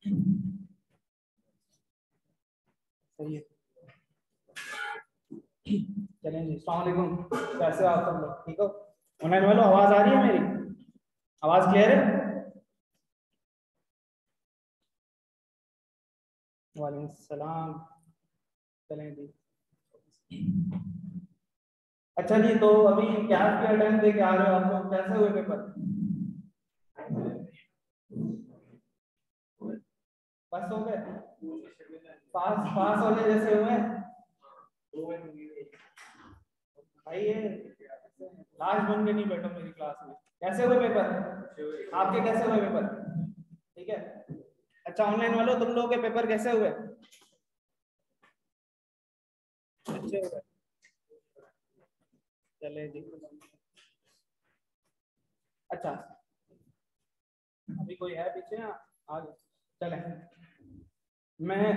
सही है। चलें जी, अस्सलाम वालेकुम। कैसे हो आप सब लोग? ठीक हो? ऑनलाइन वालों, आवाज आ रही है मेरी? आवाज क्लियर है? वालेकुम सलाम। चलें जी। अच्छा जी, तो अभी कैब के अटेंड दे के आ रहे हो आप लोग, कैसे हुए पेपर? पास हो गए? पास पास होने जैसे हुए भाई? ये लास्ट बन के नहीं बैठो मेरी क्लास में। कैसे हुए पेपर आपके? कैसे हुए पेपर? ठीक है। अच्छा, ऑनलाइन वालों, तुम लोगों के पेपर कैसे हुए? अच्छे हुए? चले जी। अच्छा, अभी कोई है पीछे या आगे? चले, मैं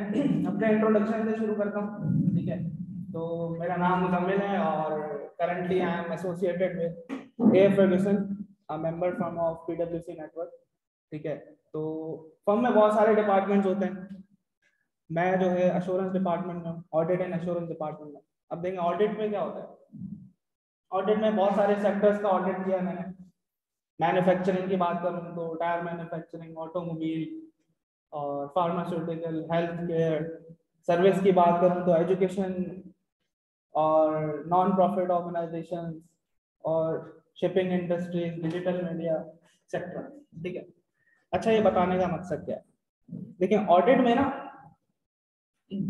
अपने इंट्रोडक्शन से शुरू करता हूँ। ठीक है, तो मेरा नाम मुजम्मिल है और currently I am associated with a Ferguson, a member from of पीडब्ल्यूसी नेटवर्क। ठीक है, तो फर्म में बहुत सारे डिपार्टमेंट्स होते हैं। मैं जो है अश्योरेंस डिपार्टमेंट में, ऑडिट एंड अश्योरेंस डिपार्टमेंट में। अब देखें ऑडिट में क्या होता है। ऑडिट में बहुत सारे सेक्टर्स का ऑडिट किया मैंने। मैन्युफैक्चरिंग की बात करूँ तो टायर मैन्युफैक्चरिंग, ऑटोमोबाइल और फार्मास्यूटिकल, हेल्थ केयर। सर्विस की बात करूँ तो एजुकेशन और नॉन प्रॉफिट ऑर्गेनाइजेशंस और shipping industries, digital media sector. ठीक है। अच्छा, ये बताने का मकसद क्या है? देखिए, ऑडिट में ना,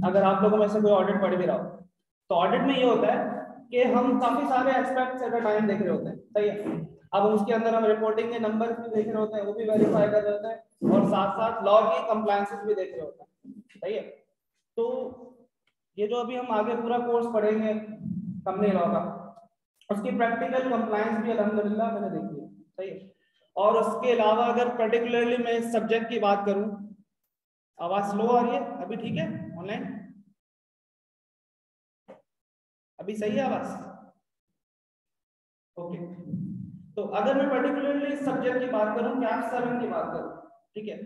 अगर आप लोगों में से कोई ऑडिट पढ़ भी रहा हो, तो ऑडिट में ये होता है कि हम काफी सारे एस्पेक्ट्स एट अ टाइम देख रहे होते हैं। सही है। अब उसके अंदर हम रिपोर्टिंग के नंबर्स भी देख रहे होते हैं, वो भी वेरीफाई कर रहे होते हैं, और साथ साथ लॉ की कंप्लायंसेस भी देख रहे होते हैं। सही है। तो ये जो अभी हम आगे पूरा कोर्स पढ़ेंगे कंपनी लॉ का, उसकी प्रैक्टिकल कंप्लायंस भी अल्हम्दुलिल्लाह मैंने देखी है। सही है। और उसके अलावा अगर पर्टिकुलरली मैं इस सब्जेक्ट की बात करूं, आवाज स्लो आ रही है अभी? ठीक है ऑनलाइन? अभी सही है आवाज? ओके। तो अगर मैं पर्टिकुलरली इस सब्जेक्ट की बात करूं, कैप 7 की बात करूं, ठीक है,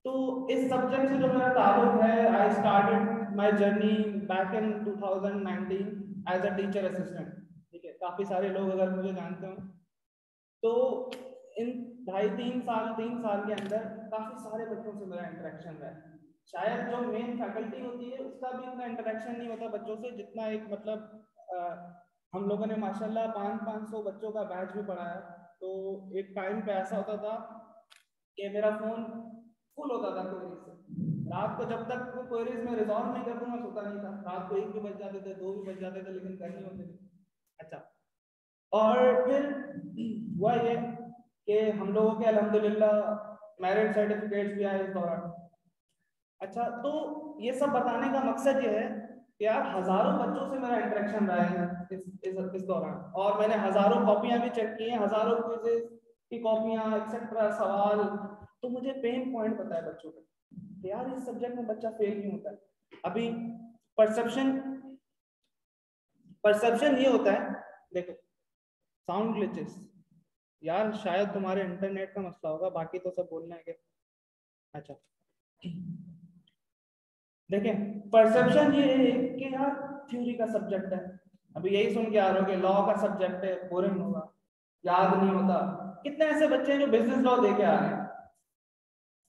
तो इस सब्जेक्ट से जो मेरा ताल्लुक है, I started my journey back in 2019 as a teacher assistant. ठीक है, काफी सारे लोग अगर मुझे जानते हो, तो इन 2.5 3 साल 3 साल के अंदर काफी सारे बच्चों से मेरा इंटरेक्शन रहा है। शायद जो मेन फैकल्टी होती है उसका भी इतना इंटरेक्शन नहीं होता बच्चों से, जितना एक मतलब हम लोगों ने माशाल्लाह 500 बच्चों का बैच भी पढ़ाया। तो एक टाइम पे ऐसा होता था कि मेरा फोन फुल होता था क्वेरीज से। रात को जब तक वो क्वेरीज में रिजॉल्व नहीं कर दूंगा सोता नहीं था। रात को 1 भी बज जाते थे, 2 भी बज जाते थे, लेकिन करनी होती थी। अच्छा, और फिर हुआ ये कि हम लोगों के अल्हम्दुलिल्लाह मेरिट सर्टिफिकेट्स भी आए इस दौरान। अच्छा, तो ये सब बताने का मकसद ये है कि यार हजारों बच्चों से मेरा इंटरेक्शन रहा है इस दौरान, और मैंने हजारों कॉपियां भी चेक की हैं, हजारों क्विज़ेस की कॉपियां एक्सेट्रा, सवाल। तो मुझे पेन पॉइंट पता है बच्चों का कि यार इस सब्जेक्ट में बच्चा फेल क्यों होता है। अभी परसेप्शन परसेप्शन ये होता है, देखो, साउंड ग्लिचेस, यार शायद तुम्हारे इंटरनेट का मसला होगा, बाकी तो सब बोलना है कि अच्छा। देखें, परसेप्शन ये है कि यार थ्योरी का सब्जेक्ट है, अभी यही सुन के आ रहे हो कि लॉ का सब्जेक्ट है, बोरिंग होगा, याद नहीं होता। कितने ऐसे बच्चे हैं जो बिजनेस लॉ दे के आ रहे हैं,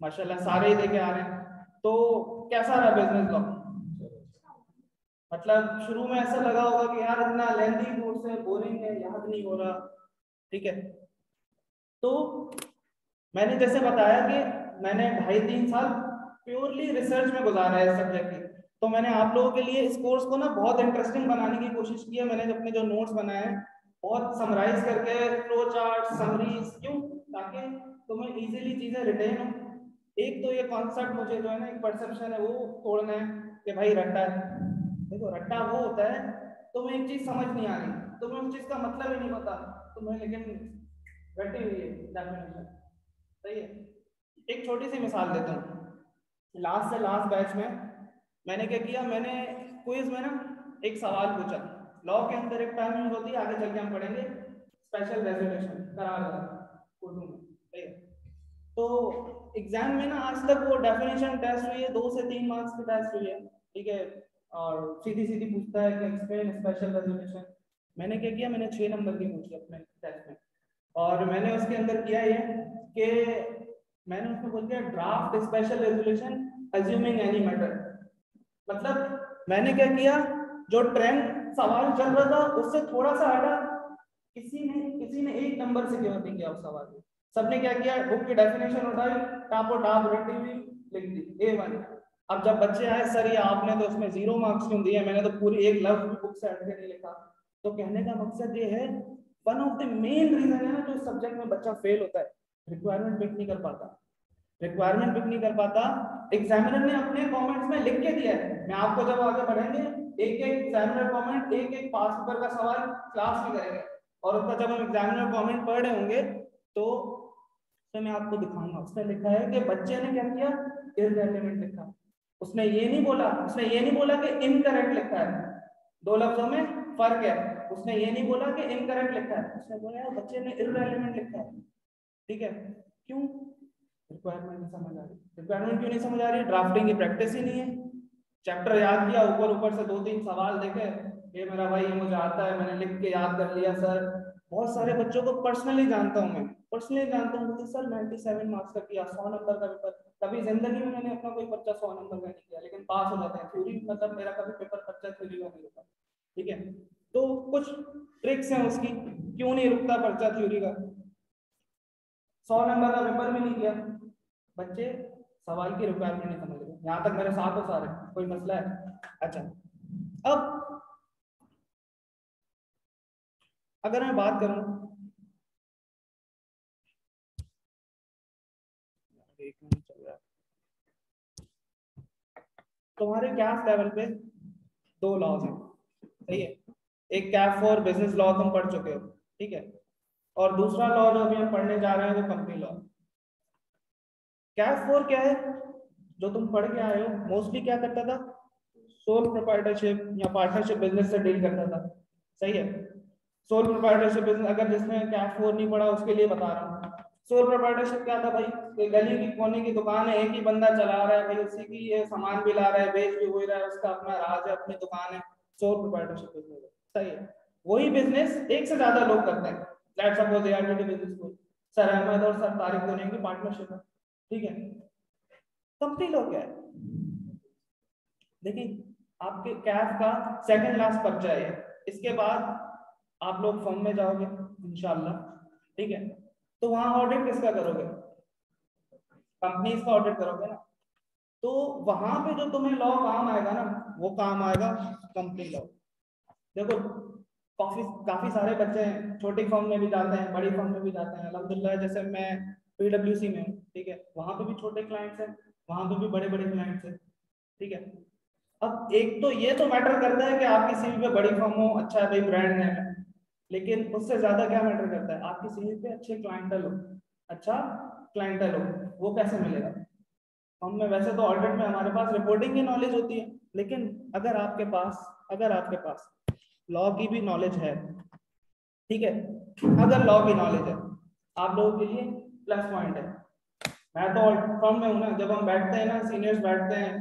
माशाल्लाह सारे ही दे के आ रहे हैं। तो कैसा रहा बिजनेस लॉ? मतलब शुरू में ऐसा लगा होगा कि यार इतना लेंथी कोर्स है, बोरिंग है, याद नहीं हो रहा। ठीक है, तो मैंने जैसे बताया कि मैंने 2.5 3 साल प्योरली रिसर्च में गुजारा है इस सब्जेक्ट की। तो मैंने आप लोगों के लिए इस कोर्स को ना बहुत इंटरेस्टिंग बनाने की कोशिश की है। मैंने अपने जो नोट्स बनाए हैं बहुत समराइज करके, फ्लो चार्ट, समरीज, क्यों? ताकि तुम्हें इजीली चीजें रिटेन हो। एक तो ये कॉन्सेप्ट मुझे जो है ना, एक परसेप्शन है वो तोड़ना है कि भाई रट्टा है। देखो, रट्टा वो होता है, तुम्हें एक चीज समझ नहीं आ रही, तुम्हें उस चीज का मतलब ही नहीं पता तुम्हें, लेकिन रटी हुई है डेफिनेशन। सही है। एक छोटी सी मिसाल देता हूँ। लास्ट से लास्ट बैच में मैंने क्या किया, मैंने क्विज में ना एक सवाल पूछा। लॉ के अंदर एक टर्म यूज होती है, आगे चल के हम पढ़ेंगे, स्पेशल रेजोल्यूशन, करार उर्दू में। सही है। तो एग्जाम में ना आज तक वो डेफिनेशन टेस्ट हुई है, 2 से 3 मार्क्स की टेस्ट हुई है, ठीक है, और सीधी सीधी पूछता है कि एक्सप्लेन स्पेशल रेजोल्यूशन। मैंने क्या किया, मैंने 6 नंबर की पूछी अपने टेस्ट में, और मैंने उसके अंदर किया ये कि मैंने उसमें बोल दिया draft special resolution assuming any matter. मतलब मैंने क्या किया, जो ट्रेंड सवाल चल रहा था उससे थोड़ा सा हटा, किसी ने 1 नंबर से क्यों नहीं किया उस सवाल में, सबने क्या किया, बुक की डेफिनेशन उठाई, टापो टाप रटी हुई लिख दी A1। अब जब बच्चे आए, सर ये आपने तो उसमें 0 मार्क्स क्यों दिए, मैंने तो पूरी एक लफ्ज भी बुक से हट के नहीं लिखा। तो कहने का मकसद ये है, one of the main reason है ना जो सब्जेक्ट में बच्चा फेल होता है, रिक्वायरमेंट पिक नहीं कर पाता, रिक्वायरमेंट पिक नहीं कर पाता। एग्जामिनर ने अपने कमेंट्स में लिख के दिया है, मैं आपको जब आगे बढ़ेंगे एक एक एग्जामिनर कमेंट, एक एक पास पेपर का सवाल क्लास में करेंगे, और उसका जब हम एग्जामिनर कमेंट पढ़ रहे होंगे तो मैं आपको दिखाऊंगा। उसने लिखा है कि बच्चे ने क्या किया, इररिलेवेंट लिखा। उसने ये नहीं बोला कि इनकरेक्ट लिखा है, 2 लफ्जों में फर्क है। उसने ये नहीं बोला कि इनकरेक्ट लिखा है, उसने बोला यार बच्चे ने इररिलेवेंट लिखा है, ठीक है। क्यों, रिक्वायरमेंट नहीं समझ आ रही। रिक्वायरमेंट क्यों नहीं समझ आ रही, ड्राफ्टिंग की प्रैक्टिस ही नहीं है। चैप्टर याद किया, ऊपर से 2-3 सवाल देखे, ये मेरा भाई ये मुझे आता है, मैंने लिख के याद कर लिया सर। बहुत सारे बच्चों को पर्सनली जानता हूँ, मैं पर्सनली जानता हूँ, बोलते सर 97 मार्क्स का किया, 100 नंबर का पेपर, कभी जिंदगी में मैंने अपना कोई पर्चा 100 नंबर का नहीं किया, लेकिन पास हो जाते हैं। थ्योरी मतलब मेरा कभी पेपर पर्चा थ्योरी का नहीं रुका, ठीक है। तो कुछ ट्रिक्स हैं उसकी, क्यों नहीं रुकता पर्चा थ्योरी का। 100 नंबर का पेपर भी नहीं किया, बच्चे सवाल की रिक्वायरमेंट नहीं समझ रहे। यहाँ तक मेरे साथ हो सारे, कोई मसला है? अच्छा, अब अगर मैं बात करूं, एक मिनट चल रहा है, तुम्हारे कैफ लेवल पे 2 लॉज हैं, सही है। एक कैफ फॉर बिजनेस लॉ तुम पढ़ चुके हो, ठीक है, और दूसरा लॉ जो अभी हम पढ़ने जा रहे हैं वो कंपनी लॉ। कैफ फोर क्या है, जो तुम पढ़ के आए हो, मोस्टली क्या करता था, सोल प्रोप्राइटरशिप या पार्टनरशिप बिजनेस से डील करता था, सही है। सोल प्रोप्राइटरशिप बिजनेस, अगर जिसने कैफ फोर नहीं पढ़ा उसके लिए बता रहा हूँ। सोल प्रोप्राइटरशिप क्या था भाई, ये गली की कोने की दुकान है, एक ही बंदा चला रहा है भाई, उसी की ये सामान भी ला रहा है, बेच भी हो रहा है, उसका अपना राज है, अपनी दुकान है, सोल प्रोप्राइटरशिप बिजनेस, सही है। वही बिजनेस एक से ज्यादा लोग करते हैं, let's suppose ARTT business school, sir Ahmad और सर तारिक दोनों की पार्टनरशिप है, ठीक है। कंपनी लॉ क्या है, देखिए आपके कैफ का सेकंड लास्ट पर्चा है, इसके बाद आप लोग फर्म में जाओगे इंशाल्लाह, ठीक है, तो वहां ऑडिट किसका करोगे, कंपनीज का ऑडिट करोगे ना। तो वहां पे जो तुम्हें लॉ काम आएगा ना, वो काम आएगा कंपनी लॉ। देखो काफी काफी सारे बच्चे हैं, छोटी फर्म में भी जाते हैं, बड़ी फर्म में भी जाते हैं, अल्हम्दुलिल्लाह। जैसे मैं PwC में हूँ, ठीक है, वहां पे भी छोटे क्लाइंट्स हैं, वहां पे भी बड़े बड़े क्लाइंट्स हैं, ठीक है। अब एक तो ये तो मैटर करता है कि आपकी सीवी पे बड़ी फर्म हो, अच्छा है भाई, ब्रांड नेम है, लेकिन उससे ज्यादा क्या मैटर करता है, आपकी सीवी पे अच्छे क्लाइंटल हो, अच्छा क्लाइंटल हो। वो कैसे मिलेगा, हम में वैसे तो ऑडिट में हमारे पास रिपोर्टिंग की नॉलेज होती है, लेकिन अगर आपके पास लॉ की भी नॉलेज है, ठीक है, अगर लॉ की नॉलेज है, आप लोगों के लिए प्लस पॉइंट है। मैं तो फर्म में हूँ ना, जब हम बैठते हैं ना, सीनियर्स बैठते हैं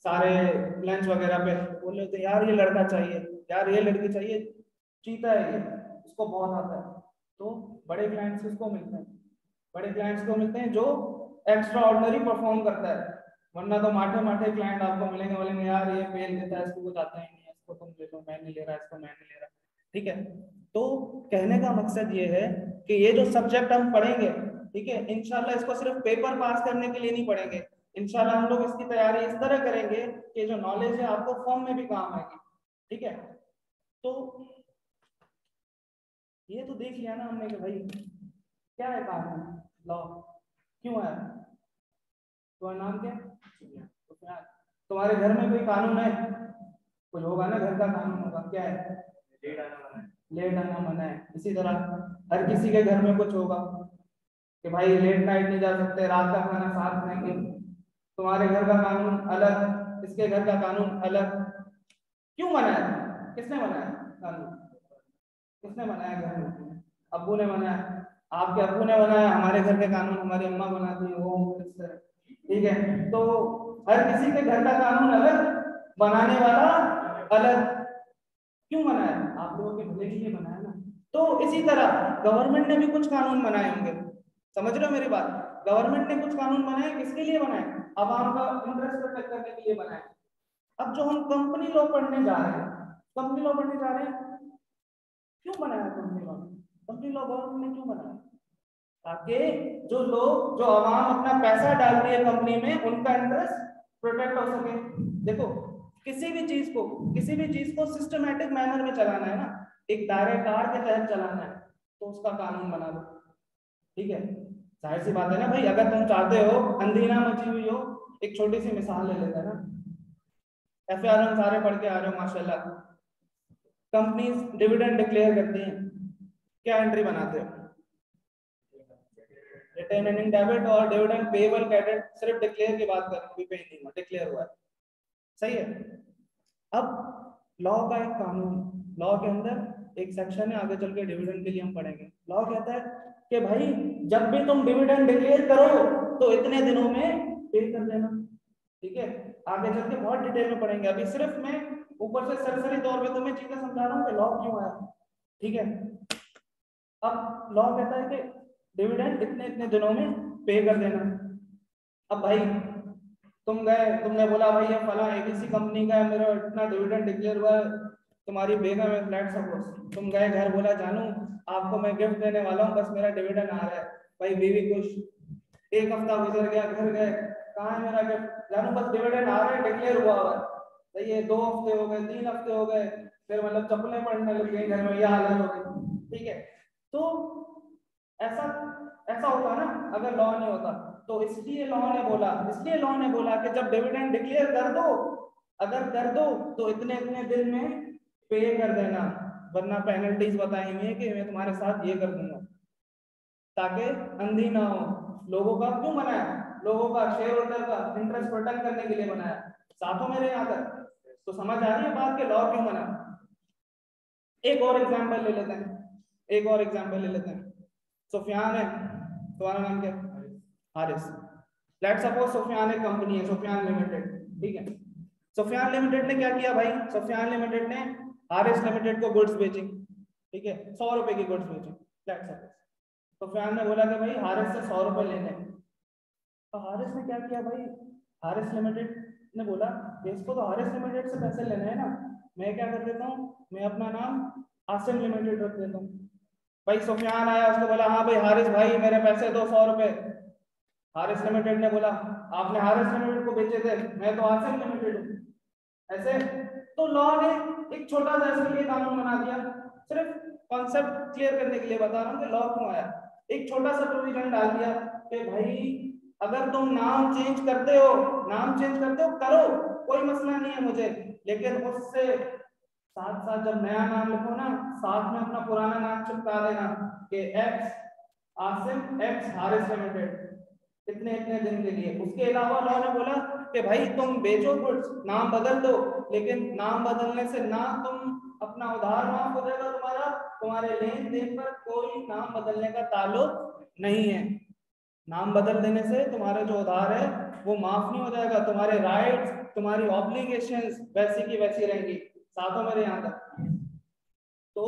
सारे लंच वगैरह पे, बोले तो यार ये लड़का चाहिए, यार ये लड़की चाहिए, चीता है ये, उसको बहुत आता है। तो बड़े क्लाइंट्स किसको मिलते हैं, बड़े क्लाइंट्स को मिलते हैं जो एक्स्ट्रा ऑर्डिनरी परफॉर्म करता है। वरना तो माठे माठे क्लाइंट आपको मिलेंगे, बोलेंगे यार ये फेल देता है, इसको कुछ आता ही नहीं है, इसको तुम ले लो, मैं नहीं ले रहा, इसको मैं नहीं ले रहा, ठीक है। तो कहने का मकसद ये है कि ये जो सब्जेक्ट हम पढ़ेंगे, ठीक है, इंशाल्लाह इसको सिर्फ पेपर पास करने के लिए नहीं पढ़ेंगे, इंशाल्लाह हम लोग इसकी तैयारी इस तरह करेंगे कि जो नॉलेज है आपको फॉर्म में भी काम आएगी, ठीक है। तो ये तो देख लिया ना हमने कि भाई क्या है कानून लॉ, क्यों है, तुम्हारा नाम क्या है, तुम्हारे घर में कोई कानून है, कुछ होगा ना, घर का कानून होगा, क्या है, लेट आना मना है। इसी तरह हर किसी के घर में कुछ होगा कि भाई लेट नाइट नहीं जा सकते, रात का खाना साथ खाएंगे। तुम्हारे घर का कानून अलग, इसके घर का कानून अलग, क्यों बनाया, किसने बनाया कानून, किसने बनाया, घर में अब्बू ने बनाया, आपके अब्बू ने बनाया, हमारे घर के कानून हमारी अम्मा बनाती है, वो मिनिस्टर, ठीक है। तो हर किसी के घर का कानून अलग, बनाने वाला अलग। क्यों बनाया? आप लोगों के भले के लिए बनाया ना। तो इसी तरह गवर्नमेंट ने भी कुछ कानून बनाए होंगे, समझ रहे हो मेरी बात? गवर्नमेंट ने कुछ कानून बनाए, किसके लिए बनाए? आवाम का इंटरेस्ट प्रोटेक्ट करने के लिए बनाए। अब जो हम कंपनी लॉ पढ़ने जा रहे हैं, कंपनी लॉ पढ़ने जा रहे हैं, क्यों बनाया company law? Company law government ने क्यों बनाया? ताकि जो लोग, जो आवाम अपना पैसा डालती है कंपनी में, उनका इंटरेस्ट प्रोटेक्ट हो सके। देखो, किसी भी चीज को सिस्टमैटिक मैनर में चलाना है ना, एक दायरे कार के तहत चलाना है, तो उसका कानून बना दो, ठीक है। जाहिर सी बात है ना भाई, अगर तुम चाहते हो अंधी ना मची हुई हो, एक छोटी सी मिसाल ले लेते हैं ना, एफआर हम सारे पढ़ के आ रहे हो माशाल्लाह। कंपनीज डिविडेंड डिक्लेयर करती हैं, क्या एंट्री बनाते हो? रिटेनिंग डेबिट और डिविडेंड पेएबल क्रेडिट, सिर्फ डिक्लेयर की बात कर रहा हूं, अभी पे नहीं हुआ, डिक्लेयर हुआ है, सही है। अब लॉ का एक कानून, लॉ के अंदर एक सेक्शन है, आगे चल के डिविडेंड के लिए हम पढ़ेंगे। लॉ कहता है कि भाई जब भी तुम डिविडेंड डिक्लेयर करो तो इतने दिनों में पे कर देना, ठीक है। आगे चल के बहुत डिटेल में पढ़ेंगे, अभी सिर्फ मैं ऊपर से सरसरी तौर पे तुम्हें चीजें समझा रहा हूँ कि लॉ क्यों आया, ठीक है। अब लॉ कहता है कि डिविडेंड इतने इतने दिनों में पे कर देना। अब भाई तुम गए, तुमने बोला भाई ये फला एबीसी कंपनी का है, मेरा इतना डिविडेंड डिक्लेयर हुआ है, तुम्हारी बेगम है फ्लैट सपोज, तुम गए घर, बोला जानू आपको मैं गिफ्ट देने वाला हूँ, बस मेरा डिविडेंड आ रहा है। भाई बीवी खुश, एक हफ्ता गुजर गया, घर गए, कहाँ है मेरा गिफ्ट? जानू बस डिविडेंड आ रहा है, डिक्लेयर हुआ हुआ है। सही है, 2 हफ्ते हो गए, 3 हफ्ते हो गए, फिर मतलब चप्पलें पड़ने लग गई घर में, यह हालत हो गई, ठीक है। तो ऐसा ऐसा होता ना अगर लॉ नहीं होता। तो इसलिए लॉ ने बोला कि जब डिविडेंड डिक्लेयर कर दो, अगर कर दो तो इतने इतने दिन में पे कर देना, वरना पेनल्टीज बताएंगे कि मैं तुम्हारे साथ ये कर दूंगा, ताकि अंधी ना हो। लोगों का क्यों बनाया? लोगों का, शेयर होल्डर का इंटरेस्ट प्रोटेक्ट करने के लिए बनाया। साथों मेरे यहाँ तक तो समझ आ रही है बात के लॉ क्यों बना। एक और एग्जांपल ले लेते हैं, सुफियान है, तुम्हारा नाम क्या है? हारिस। लेट्स सपोज सुफियान एक कंपनी है, सुफियान लिमिटेड, ठीक है। सुफियान लिमिटेड ने क्या किया भाई? सुफियान लिमिटेड ने हारिस लिमिटेड को गुड्स बेची, ठीक है, 100 रुपए की गुड्स बेची। लेट्स सपोज सुफियान ने बोला कि भाई हारिस से 100 रुपए लेने हैं। तो हारिस ने क्या किया भाई? हारिस लिमिटेड ने बोला कि इसको तो हारिस लिमिटेड से पैसे लेने हैं ना, मैं क्या कर देता हूँ, मैं अपना नाम आसिम लिमिटेड रख देता हूँ। भाई सुफियान आया, उसको बोला हाँ भाई हारिस भाई मेरे पैसे दो 100 रुपए। हारिस लिमिटेड ने बोला आपने हारिस लिमिटेड को बेचे थे, मैं तो आसिम लिमिटेड हूँ, ऐसे। तो लॉ ने एक छोटा सा इसके लिए कानून बना दिया, सिर्फ कॉन्सेप्ट क्लियर करने के लिए बता रहा हूँ कि लॉ क्यों आया। एक छोटा सा प्रोविजन डाल दिया कि भाई अगर तुम नाम चेंज करते हो करो, कोई मसला नहीं है मुझे, लेकिन उससे साथ साथ जब नया नाम लिखो ना, साथ में अपना पुराना नाम चिपका देना कि x Asim x Haris limited, इतने इतने दिन के लिए। उसके अलावा लॉ ने बोला कि भाई तुम बेचो गुड्स, नाम बदल दो, लेकिन नाम बदलने से ना तुम अपना उधार माफ हो जाएगा तुम्हारा, तुम्हारे लेन देन पर कोई नाम बदलने का ताल्लुक नहीं है। नाम बदल देने से तुम्हारे जो उधार है वो माफ नहीं हो जाएगा, तुम्हारे राइट्स, तुम्हारी ऑब्लिगेशंस वैसी की वैसी रहेंगी। साथों मेरे यहाँ तक तो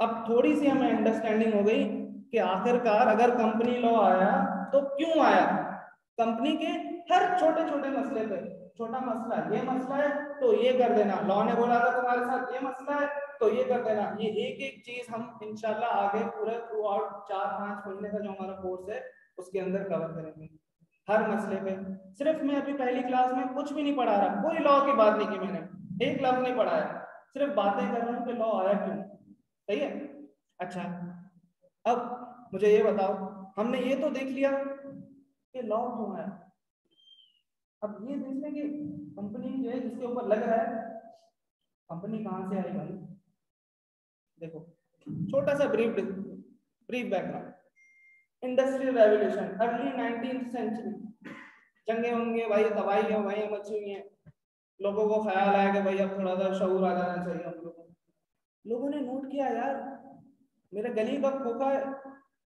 अब थोड़ी सी हमें अंडरस्टैंडिंग हो गई कि आखिरकार अगर कंपनी लॉ आया तो क्यों आया। कंपनी के हर छोटे छोटे मसले पे, छोटा मसला ये मसला है तो ये कर देना, लॉ ने बोला था तुम्हारे साथ ये मसला है तो ये कर देना। ये एक एक चीज हम इंशाल्लाह आगे पूरे थ्रू आउट 4-5 महीने का जो हमारा कोर्स है उसके अंदर कवर करेंगे, हर मसले पे। सिर्फ मैं अभी पहली क्लास में कुछ भी नहीं पढ़ा रहा, कोई लॉ की बात नहीं की मैंने, एक लफ्ज नहीं पढ़ाया, सिर्फ बातें कर रहा हूँ कि लॉ आया क्यों, सही है। अच्छा, अब मुझे ये बताओ, हमने ये तो देख लिया कि लॉ क्यों आया, अब ये देख लें कि कंपनी जो है जिसके ऊपर लग रहा है, कंपनी कहाँ से आई भाई। देखो छोटा सा brief background, industrial revolution, early 19th century, जंगे होंगे भाई, तबाही वही मची हुई है, लोगों को ख्याल आया कि भाई अब थोड़ा सा शऊर आ जाना चाहिए हम लोगों ने नोट किया यार मेरे गली का खोखा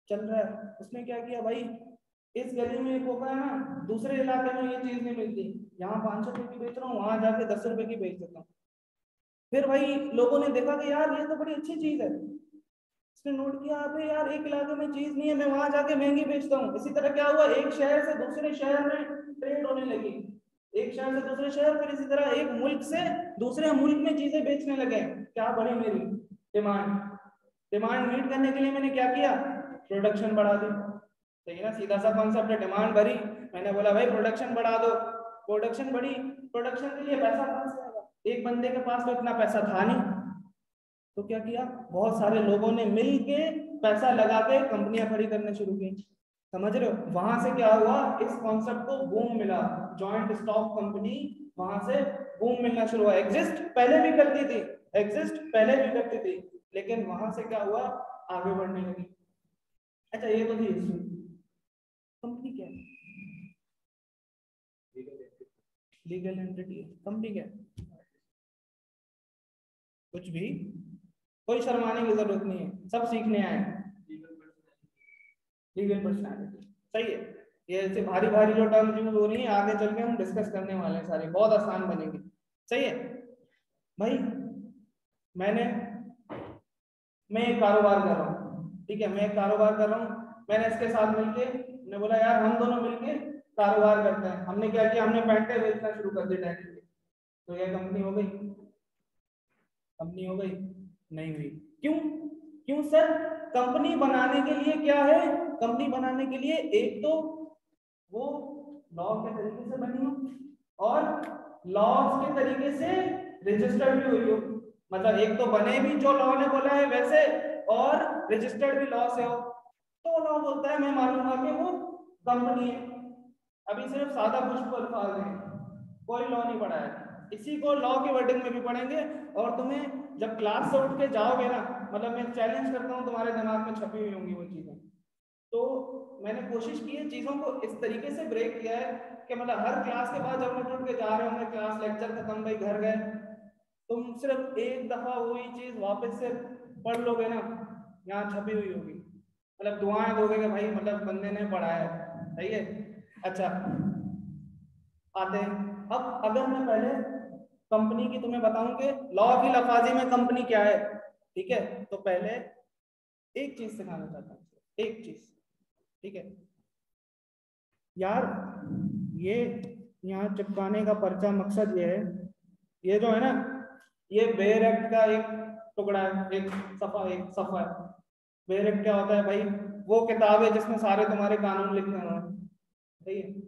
चल रहा है। उसने क्या किया भाई, इस गली में एक कोका है ना, दूसरे इलाके में ये चीज नहीं मिलती, यहाँ 500 रुपए की बेच रहा हूँ, वहां जाके 10 रुपए की बेच देता हूँ। फिर भाई लोगों ने देखा कि यार ये तो बड़ी अच्छी चीज है, उसने नोट किया अबे यार एक इलाके में चीज नहीं है, मैं वहां जाके महंगी बेचता हूँ। इसी तरह क्या हुआ, एक शहर से दूसरे शहर में ट्रेड होने लगी, एक शहर से दूसरे शहर, फिर इसी तरह एक मुल्क से दूसरे मुल्क में चीजें बेचने लगे। क्या बढ़ी मेरी डिमांड, डिमांड मीट करने के लिए मैंने क्या किया, प्रोडक्शन बढ़ा दी। सही है ना, सीधा सा कॉन्सेप्ट है, डिमांड बढ़ी, मैंने बोला भाई प्रोडक्शन बढ़ा दो, प्रोडक्शन बढ़ी, प्रोडक्शन के लिए पैसा कहां से आएगा, एक बंदे के पास तो इतना पैसा था नहीं, तो क्या किया, बहुत सारे लोगों ने मिलके पैसा लगा के कंपनियां खड़ी करने शुरू की। समझ रहे हो, वहां से क्या हुआ, इस कॉन्सेप्ट को बूम मिला, जॉइंट स्टॉक कंपनी वहां से बूम मिलना शुरू हुआ। एग्जिस्ट पहले भी करती थी, एग्जिस्ट पहले भी करती थी, लेकिन वहां से क्या हुआ, आगे बढ़ने लगी। अच्छा ये तो थी हिस्ट्री। कंपनी क्या है, लीगल एंटिटी। कंपनी क्या है, कुछ भी, कोई शर्माने की जरूरत नहीं है, सब सीखने आए। लीगल पर्सनालिटी, सही है। ये ऐसे भारी भारी जो टर्म यूज हो रही है आगे चल के हम डिस्कस करने वाले हैं, सारे बहुत आसान बनेंगे। सही है भाई, मैंने मैं एक कारोबार कर रहा हूँ, ठीक है, मैं एक कारोबार कर रहा हूँ, मैंने इसके साथ मिलके, मैंने बोला यार हम दोनों मिलके कारोबार करते हैं। हमने क्या किया, हमने पैंटें बेचना शुरू कर दी डायरेक्टली, तो यह कंपनी हो गई, कंपनी हो गई, नहीं हुई। क्यों, क्यों सर, कंपनी बनाने के लिए क्या है, कंपनी बनाने के लिए एक तो वो लॉ के तरीके से बनी हो और लॉज के तरीके से रजिस्टर्ड भी हुई हो, मतलब एक तो बने भी जो लॉ ने बोला है वैसे, और रजिस्टर्ड भी लॉ से हो, तो लॉ बोलता है मैं मानूंगा कि वो कंपनी है। अभी सिर्फ सादा खुशबू अल्फाज है, कोई लॉ नहीं पढ़ा है, इसी को लॉ के वर्डिंग में भी पढ़ेंगे। और तुम्हें जब क्लास से उठ के जाओगे ना, मतलब मैं चैलेंज करता हूँ, तुम्हारे दिमाग में छपी हुई होंगी वो चीजें। तो मैंने कोशिश की है चीजों को इस तरीके से ब्रेक किया है कि मतलब हर क्लास के बाद जब हम उठ के जा रहे होंगे, क्लास लेक्चर खत्म, भाई घर गए, तुम सिर्फ एक दफा वही चीज वापस से पढ़ लोगे ना, यहाँ छपी हुई होगी, मतलब दुआएं दोगे कि भाई मतलब बंदे ने पढ़ा है। सही है। अच्छा आते हैं, अब अगर मैं पहले कंपनी की तुम्हें बताऊं कि लॉ की लफाजी में कंपनी क्या है, ठीक है, तो पहले एक चीज सिखाना चाहता हूँ, एक चीज, ठीक है यार, ये यहाँ चिपकाने का पर्चा मकसद ये है, ये जो है ना, ये बेयर एक्ट का एक टुकड़ा है, एक सफा है। बेयर एक्ट क्या होता है भाई, वो किताब है जिसमें सारे तुम्हारे कानून लिखे हुए हैं, सही है।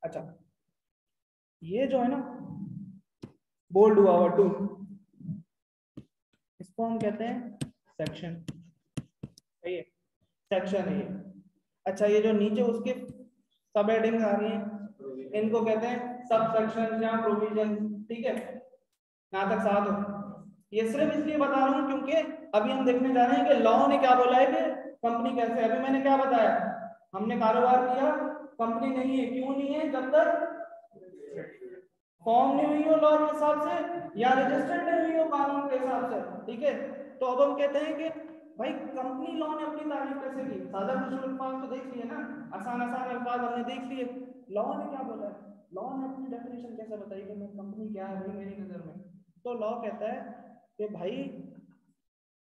अच्छा ये जो है ना, बोल्ड हुआ हुआ टू, इसको हम कहते हैं सेक्शन, सही है, सेक्शन है ये। अच्छा ये जो नीचे उसके सब हेडिंग आ रही है, इनको कहते हैं सब सेक्शन या प्रोविजन, ठीक है, यहाँ तक साथ हो। ये सिर्फ इसलिए बता रहा हूँ क्योंकि अभी हम देखने जा रहे हैं कि लॉ ने क्या बोला है कि कंपनी कैसे है। अभी मैंने क्या बताया, हमने कारोबार किया, कंपनी नहीं है, क्यों नहीं है, जब तक फॉर्म नहीं हुई हो लॉ के हिसाब से या रजिस्टर्ड नहीं हुई हो कानून के हिसाब से, ठीक है। तो अब हम कहते हैं कि भाई कंपनी लॉ ने अपनी तारीफ कैसे की, सादा कुछ अल्फाज तो देख लिए ना, आसान आसान अल्फाज हमने देख लिए, लॉ ने क्या बोला है, लॉ ने अपनी डेफिनेशन कैसे बताई कि कंपनी क्या है भाई मेरी नजर में। तो लॉ कहता है कि भाई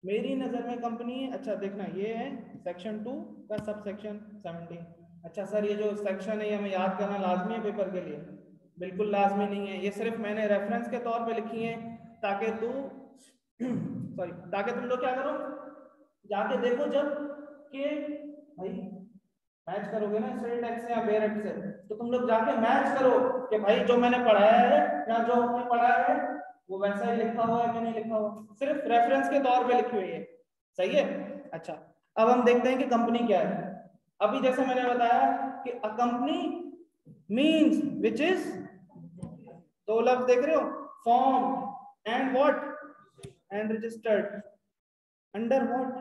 मेरी नजर में कंपनी, अच्छा देखना ये है सेक्शन 2 का सब सेक्शन 17। अच्छा सर ये जो सेक्शन है ये हमें याद करना लाजमी है पेपर के लिए, बिल्कुल लाजमी नहीं है, ये सिर्फ मैंने रेफरेंस के तौर पे लिखी है ताकि तू सॉरी ताकि तुम लोग क्या करो, जाके देखो जब कि भाई मैच करोगे ना स्ट्रेट एक्स या बेयर एक्स से, तो तुम लोग जाके मैच करो कि भाई जो मैंने पढ़ाया है या जो हमने पढ़ा है वो वैसा ही लिखा हुआ है कि नहीं लिखा हुआ, सिर्फ रेफरेंस के तौर पे लिखी हुई है, सही है। अच्छा अब हम देखते हैं कि कंपनी क्या है। अभी जैसे मैंने बताया कि a company means which is, दो लफ्ज देख रहे हो, form and what and registered under what,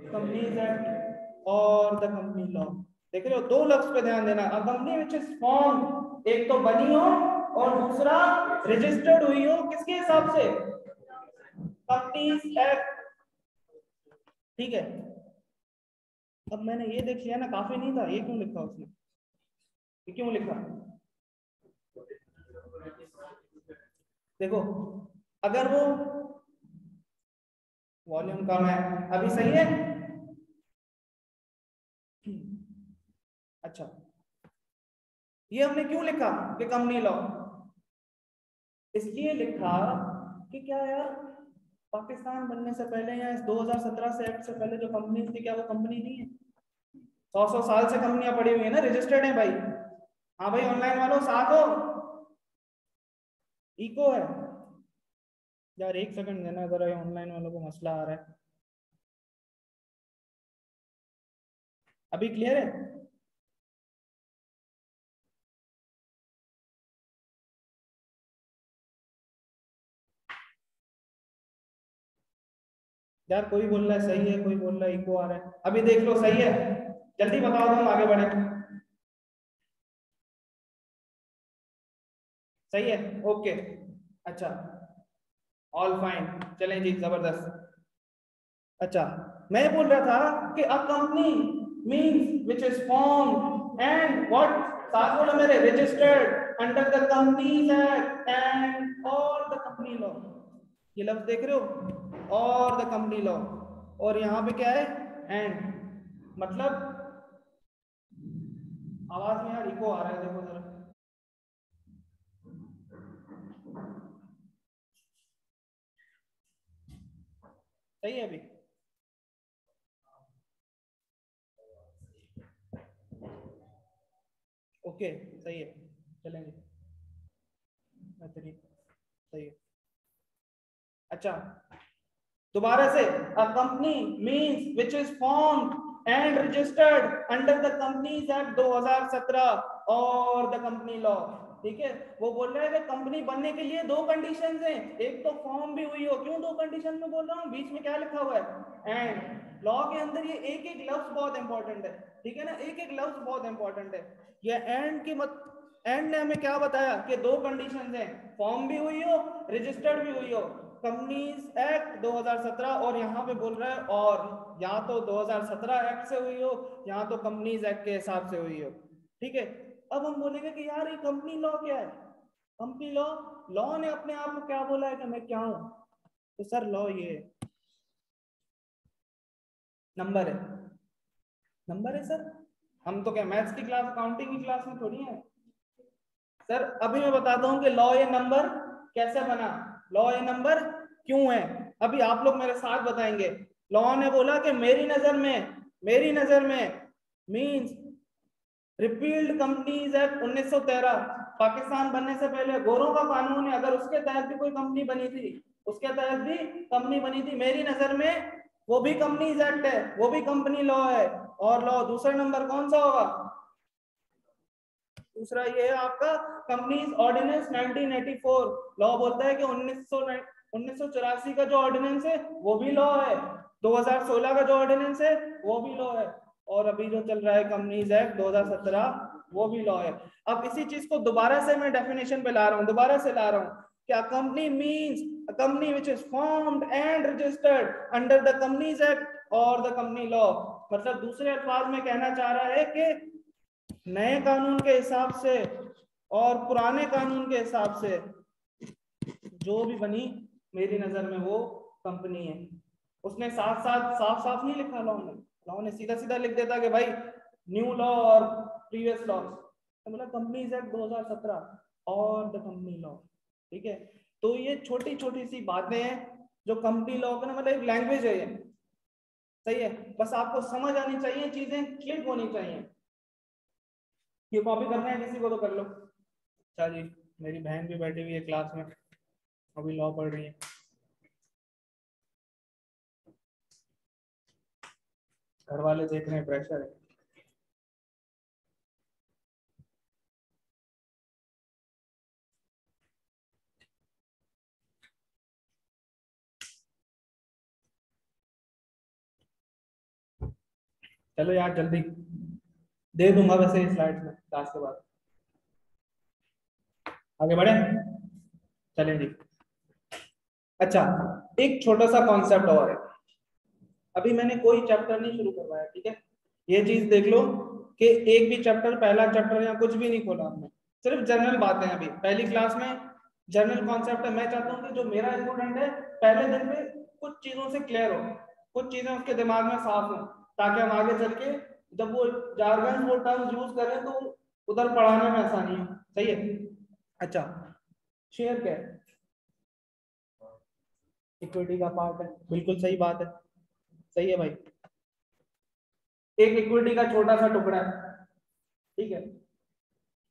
companies act और द कंपनी लॉ। देख रहे हो, दो लफ्ज पे ध्यान देना, a company which is form, एक तो बनी हो और दूसरा रजिस्टर्ड हुई हो, किसके हिसाब से, कंपनीज एक्ट, ठीक है। अब मैंने ये देख लिया ना, काफी नहीं था, ये क्यों लिखा उसने, ये क्यों लिखा? देखो अगर वो वॉल्यूम कम है, अभी सही है? अच्छा, ये हमने क्यों लिखा कि कंपनी लॉ? इसलिए लिखा कि क्या यार, पाकिस्तान बनने से पहले या इस 2017 से एक्ट से पहले जो कंपनी थी, क्या वो कंपनी नहीं है? 100 साल से कंपनियां पड़ी हुई है ना, रजिस्टर्ड है भाई। हाँ भाई ऑनलाइन वालों साथ हो, इको है यार, एक सेकंड देना जरा, ऑनलाइन वालों को मसला आ रहा है। अभी क्लियर है? यार कोई बोल रहा है सही है, कोई बोल रहा है इको आ रहा है, अभी देख लो सही है, जल्दी बताओ तो हम आगे बढ़े। सही है, ओके, अच्छा, ऑल फाइन, चलें जी, जबरदस्त। अच्छा, मैं बोल रहा था कि a company means which is formed and what, साथ बोलो मेरे, registered under the companies act and और द कंपनी लॉ। ये लफ्ज देख रहे हो, और द कंपनी लॉ, और यहाँ पे क्या है, एंड, मतलब आवाज में यार इको आ रहा है, देखो जरा। सही है अभी? ओके, सही है, चलेंगे, बेहतरीन, सही है। अच्छा, दोबारा से, a company means which is formed and registered under the companies act 2017 और द कंपनी लॉ। ठीक है, वो बोल रहे हैं कि कंपनी बनने के लिए दो कंडीशंस हैं, एक तो फॉर्म भी हुई हो, क्यों दो कंडीशन में बोल रहा हूँ, बीच में क्या लिखा हुआ है, एंड। लॉ के अंदर ये एक एक लफ्ज बहुत इंपॉर्टेंट है, ठीक है ना, एक एक लफ्ज बहुत इंपॉर्टेंट है। ये एंड की मत, एंड ने हमें क्या बताया कि दो कंडीशंस हैं, फॉर्म भी हुई हो, रजिस्टर्ड भी हुई हो, कंपनीज एक्ट 2017, और यहाँ पे बोल रहा है और, या तो 2017 एक्ट से हुई हो, या तो कंपनीज एक्ट के हिसाब से हुई हो। ठीक है, अब हम बोलेंगे कि यार ये कंपनी लॉ क्या है? कंपनी लॉ, लॉ ने अपने आप को क्या बोला है कि मैं क्या हूं? तो सर लॉ ये नंबर है, नंबर है सर। हम तो क्या मैथ्स की क्लास, अकाउंटिंग की क्लास में थोड़ी है सर। अभी मैं बताता हूँ कि लॉ ये नंबर कैसे बना, लॉ ये नंबर क्यों है, अभी आप लोग मेरे साथ बताएंगे। लॉ ने बोला कि मेरी नजर में, मेरी नजर में means repealed companies act 1913, Pakistan बनने से पहले गोरों का कानून है, अगर उसके तहत भी कोई कंपनी बनी थी, उसके तहत भी कंपनी बनी थी, मेरी नजर में वो भी कंपनीज एक्ट है, वो भी कंपनी लॉ है। और लॉ दूसरा नंबर कौन सा होगा? दूसरा ये है आपका कंपनीज ऑर्डिनेंस 1984। लॉ बोलता है कि 1984 का जो ऑर्डिनेंस है वो भी लॉ है, 2016 का जो ऑर्डिनेंस है वो भी लॉ है, और अभी जो चल रहा है कंपनीज एक्ट 2017 वो भी लॉ है। अब इसी चीज को दोबारा से मैं डेफिनेशन पे ला रहा हूँ, दोबारा से ला रहा हूँ, क्या company means a company which is formed and registered under the companies act और द कंपनी लॉ। मतलब दूसरे अल्फाज में कहना चाह रहा है कि नए कानून के हिसाब से और पुराने कानून के हिसाब से जो भी बनी, मेरी नजर में वो कंपनी है। उसने साथ साथ साफ साफ नहीं लिखा लॉ ने, लॉ ने सीधा सीधा लिख देता कि भाई न्यू लॉ और प्रीवियस लॉ, तो मतलब कंपनीज एक्ट 2017 और द कंपनी लॉ। ठीक है, तो ये छोटी छोटी सी बातें हैं जो कंपनी लॉ का ना, मतलब एक लैंग्वेज है ये, सही है, बस आपको समझ आनी चाहिए, चीजें क्लिक होनी चाहिए। ये कॉपी करना है किसी को तो कर लो। अच्छा जी, मेरी बहन भी बैठी हुई है क्लास में, अभी लॉ पढ़ रही है। घर वाले देख रहे हैं, प्रेशर है। चलो यार जल्दी, दे दूंगा वैसे स्लाइड्स में क्लास के बाद। आगे बढ़े, चलें जी। अच्छा, एक छोटा सा कॉन्सेप्ट और है, अभी मैंने कोई चैप्टर नहीं शुरू करवाया, ठीक है, ये चीज देख लो कि एक भी चैप्टर, पहला चैप्टर या कुछ भी नहीं खोला हमने, सिर्फ जनरल बातें। अभी पहली क्लास में जनरल कॉन्सेप्ट है। मैं चाहता हूँ कि जो मेरा स्टूडेंट है पहले दिन में कुछ चीजों से क्लियर हो, कुछ चीजें उसके दिमाग में साफ हो, ताकि हम आगे चल के जब वो जार्गन वो टर्म्स यूज करें तो उधर पढ़ाने में आसानी हो। सही है। अच्छा, शेयर क्या है? इक्विटी का पार्ट है, बिल्कुल सही बात है, सही है भाई। एक इक्विटी का छोटा सा टुकड़ा है, ठीक है।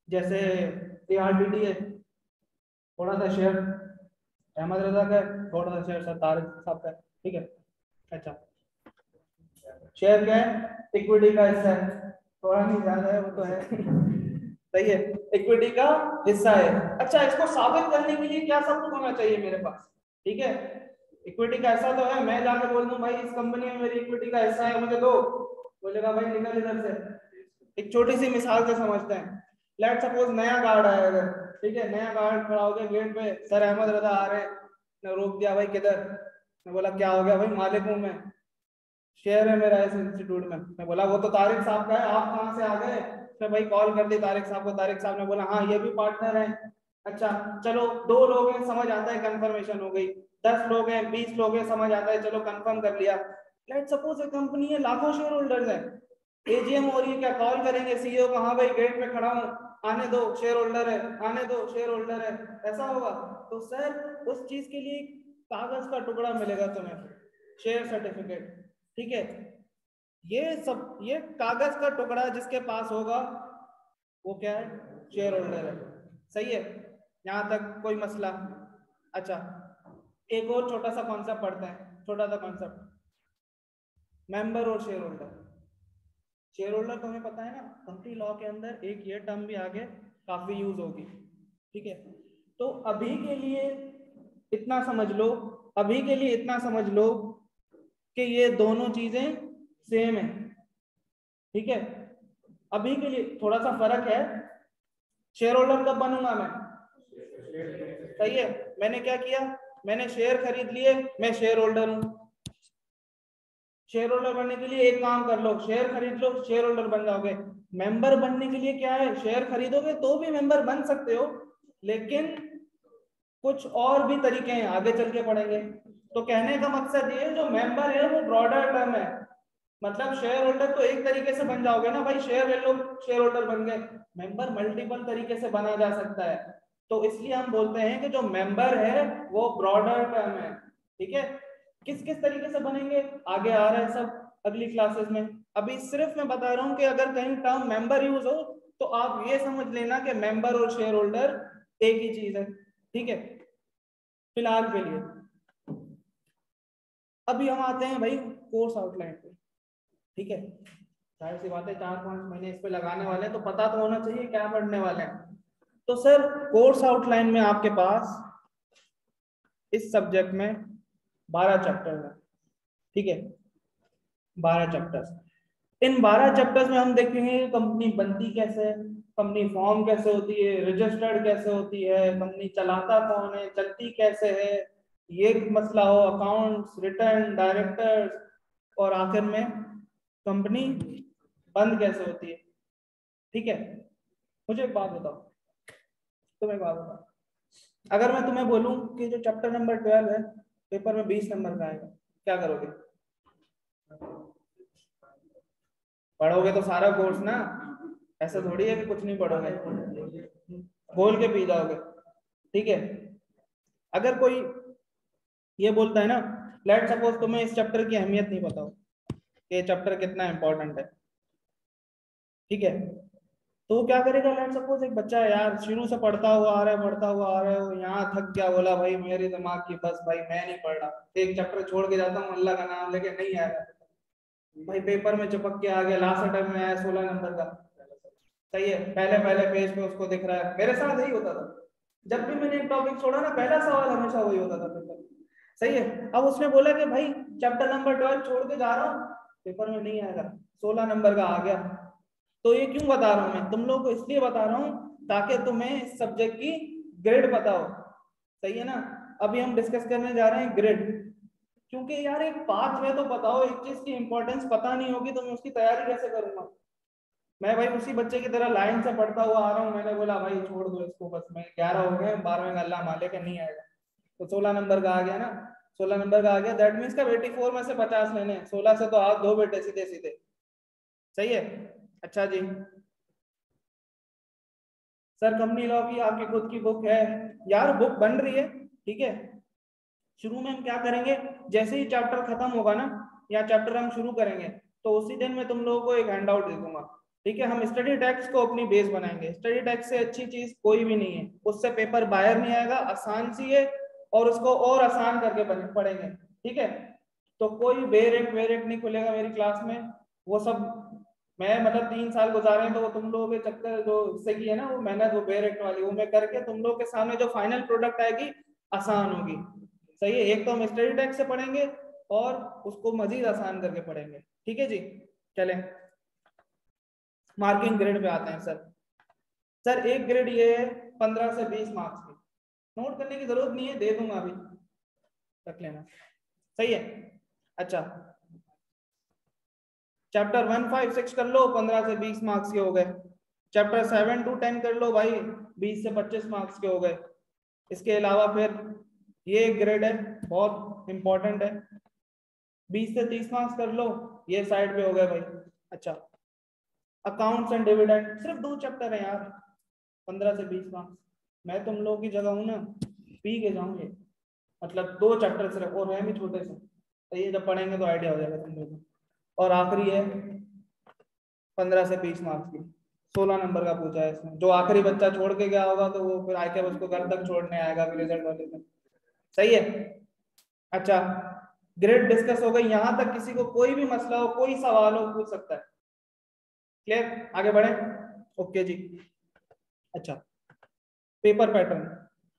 जैसे ARDT है, थोड़ा सा शेयर अहमद रजा का है, थोड़ा सा शेयर सर तारिक साहब का है, ठीक है। अच्छा, शेयर क्या है? इक्विटी का हिस्सा है, थोड़ा नहीं ज्यादा है वो तो है सही है, इक्विटी का हिस्सा है। अच्छा, इसको साबित करने के लिए क्या सबूत होना चाहिए मेरे पास? ठीक है, इक्विटी का हिस्सा तो है, मैं जाके बोल दूं भाई इस कंपनी में मेरी इक्विटी का हिस्सा है, मुझे दो, बोलेगा भाई निकल इधर से। एक छोटी सी मिसाल से समझते हैं। लेट सपोज नया गार्ड आया अगर, ठीक है, नया गार्ड खड़ा हो गया गेट पे, सर अहमद रजा आ रहे हैं, ने रोक दिया, भाई किधर? मैं बोला क्या हो गया? भाई मालिक हूं मैं, शेयर है मेरा इस इंस्टीट्यूट में। मैं बोला वो तो तारिक साहब का है, आप कहाँ से आ गए? मैं भाई कॉल कर दी तारिक साहब को, तारिक साहब ने बोला हाँ ये भी पार्टनर है। अच्छा चलो, 2 लोग हैं समझ आता है, कंफर्मेशन हो गई। 10 लोग हैं, 20 लोग हैं, समझ आता है, चलो कंफर्म कर लिया। लेट सपोज एक कंपनी है, लाखों शेयर होल्डर्स है, AGM हो रही है, क्या कॉल करेंगे CEO को, हाँ भाई गेट पे खड़ा हूँ, आने दो शेयर होल्डर है, आने दो शेयर होल्डर है, ऐसा होगा? तो सर उस चीज के लिए कागज का टुकड़ा मिलेगा तुम्हें, शेयर सर्टिफिकेट, ठीक है। ये सब, ये कागज का टुकड़ा जिसके पास होगा वो क्या है? शेयर होल्डर है। सही है, यहां तक कोई मसला? अच्छा, एक और छोटा सा कॉन्सेप्ट पढ़ते हैं, छोटा सा कॉन्सेप्ट, मेंबर और शेयर होल्डर। शेयर होल्डर तुम्हें पता है ना, कंपनी लॉ के अंदर एक ये टर्म भी आगे काफी यूज होगी, ठीक है। तो अभी के लिए इतना समझ लो, अभी के लिए इतना समझ लो कि ये दोनों चीजें सेम है, ठीक है। अभी के लिए थोड़ा सा फर्क है। शेयर होल्डर कब बनूंगा मैं? सही है, मैंने क्या किया, मैंने शेयर खरीद लिए, मैं शेयर होल्डर हूं। शेयर होल्डर बनने के लिए एक काम कर लो, शेयर खरीद लो, शेयर होल्डर बन जाओगे। मेंबर बनने के लिए क्या है, शेयर खरीदोगे तो भी मेंबर बन सकते हो, लेकिन कुछ और भी तरीके हैं, आगे चल के पढ़ेंगे। तो कहने का मकसद ये, जो मेंबर है वो ब्रॉडर टर्म है, मतलब शेयर होल्डर तो एक तरीके से बन जाओगे ना भाई, शेयर ले लो शेयर होल्डर बन गए। मेंबर मल्टीपल तरीके से बना जा सकता है, तो इसलिए हम बोलते हैं कि जो मेंबर है वो ब्रॉडर टर्म है, ठीक है। किस किस तरीके से बनेंगे आगे आ रहा है सब अगली क्लासेस में। अभी सिर्फ मैं बता रहा हूं कि अगर कहीं टर्म मेंबर यूज हो तो आप ये समझ लेना कि मेंबर और शेयर होल्डर एक ही चीज है, ठीक है, फिलहाल के लिए। अभी हम आते हैं भाई कोर्स आउटलाइन पे, ठीक है। जाहिर सी बात है 4-5 महीने इस पे लगाने वाले हैं, तो पता तो होना चाहिए क्या पढ़ने वाले हैं। तो सर कोर्स आउटलाइन में आपके पास इस सब्जेक्ट में 12 चैप्टर है, ठीक है, 12 चैप्टर्स। इन 12 चैप्टर्स में हम देखेंगे कंपनी बनती कैसे है, कंपनी फॉर्म कैसे होती है, रजिस्टर्ड कैसे होती है, कंपनी चलाता कौन है, चलती कैसे है, ये मसला हो, अकाउंट्स, रिटर्न, डायरेक्टर्स, और आखिर में कंपनी बंद कैसे होती है, ठीक है। मुझे एक बात बताओ, तुम्हें एक बात बताओ, अगर मैं तुम्हें बोलूं कि जो चैप्टर नंबर 12 है पेपर में 20 नंबर का आएगा, क्या करोगे? पढ़ोगे तो सारा कोर्स ना, ऐसा थोड़ी है कि कुछ नहीं पढ़ोगे, खोल के पी जाओगे, ठीक है। अगर कोई ये बोलता है ना, लेट सपोज तुम्हें इस चैप्टर की अहमियत नहीं पता हो कि ये चैप्टर कितना इंपॉर्टेंट है, ठीक है, तो वो क्या करेगा? लेट सपोज एक बच्चा है यार, शुरू से पढ़ता हुआ आ रहा है, पढ़ता हुआ आ रहा है, वो यहाँ थक गया, बोला भाई मेरे दिमाग की बस भाई मैं नहीं पढ़ रहा, एक चैप्टर छोड़ के जाता हूँ, अल्लाह का नाम लेके नहीं आया भाई, पेपर में चिपक के आ गया, लास्ट अटेम्प्ट में आया 16 नंबर का, सही है, पहले पहले पेज पे उसको दिख रहा है। मेरे साथ यही होता था, जब भी मैंने एक टॉपिक छोड़ा ना, पहला सवाल हमेशा वही होता था पेपर, सही है। अब उसने बोला कि भाई चैप्टर नंबर 12 छोड़ के जा रहा हूँ, पेपर में नहीं आएगा, 16 नंबर का आ गया। तो ये क्यों बता रहा हूँ मैं तुम लोगों को? इसलिए बता रहा हूँ ताकि तुम्हें इस सब्जेक्ट की ग्रेड पता हो, सही है ना। अभी हम डिस्कस करने जा रहे हैं ग्रेड, क्योंकि यार एक पाथ वे तो बताओ, एक चीज की इंपॉर्टेंस पता नहीं होगी तो मैं उसकी तैयारी कैसे करूंगा। मैं भाई उसी बच्चे की तरह लाइन से पढ़ता हुआ आ रहा हूँ, मैंने बोला भाई छोड़ दो इसको, बस मैं 11 हो गए, 12वें का अल्लाह मालिक है नहीं आएगा, तो 16 नंबर का आ गया ना, 16 नंबर का आ गया, दैट मीन्स का 84 में से 50 लेने, 16 से तो आप दो बेटे सीधे सीधे। सही है। अच्छा जी, सर कंपनी लॉ की आपकी खुद की बुक है यार, बुक बन रही है, ठीक है। शुरू में हम क्या करेंगे, जैसे ही चैप्टर खत्म होगा ना या चैप्टर हम शुरू करेंगे तो उसी दिन मैं तुम लोगों को एक हैंड आउट दे दूंगा, ठीक है। हम स्टडी टेक्स्ट को अपनी बेस बनाएंगे, स्टडी टेक्स्ट से अच्छी चीज कोई भी नहीं है, उससे पेपर बाहर नहीं आएगा, आसान सी है, और उसको और आसान करके पढ़ेंगे, ठीक है। तो कोई बेरेट वेरेट नहीं खुलेगा मेरी क्लास में, वो सब मैं मतलब 3 साल गुजारे हैं, तो वो तुम लोगों के चक्कर जो इससे की है ना वो मेहनत, वो बेरेट वाली वो मैं करके तुम लोगों के सामने जो फाइनल प्रोडक्ट आएगी आसान होगी। सही है, एक तो हम स्टडी टेक्स्ट से पढ़ेंगे और उसको मजीद आसान करके पढ़ेंगे, ठीक है जी। चलें मार्किंग ग्रेड पे आते हैं सर। सर एक ग्रेड ये है 15 से 20 मार्क्स की, नोट करने की जरूरत नहीं है, दे दूंगा अभी, रख लेना। सही है। अच्छा, चैप्टर 1, 5, 6 कर लो, 15 से 20 मार्क्स के हो गए। चैप्टर 7 to 10 कर लो भाई, 20 से 25 मार्क्स के हो गए। इसके अलावा फिर ये एक ग्रेड है, बहुत इंपॉर्टेंट है, 20 से 30 मार्क्स कर लो, ये साइड पे हो गए भाई। अच्छा, अकाउंट्स एंड डिविडेंड, सिर्फ 2 चैप्टर है यार, 15 से 20 मार्क्स। मैं तुम लोगों की जगह हूं ना, पी के जाऊंगे, मतलब 2 चैप्टर सिर्फ, और है भी छोटे से, तो ये जब पढ़ेंगे तो आइडिया हो जाएगा तुम लोगों को। और आखिरी है 15 से 20 मार्क्स की, 16 नंबर का पूछा है इसमें, जो आखिरी बच्चा छोड़ के गया होगा तो वो फिर आके उसको घर तक छोड़ने आएगा फिर रिजल्ट वाले दिन। सही है। अच्छा, ग्रेड डिस्कस हो गई, यहां तक किसी को कोई भी मसला हो, कोई सवाल हो, पूछ सकता है। क्लियर, आगे बढ़े। ओके जी। अच्छा, पेपर पैटर्न,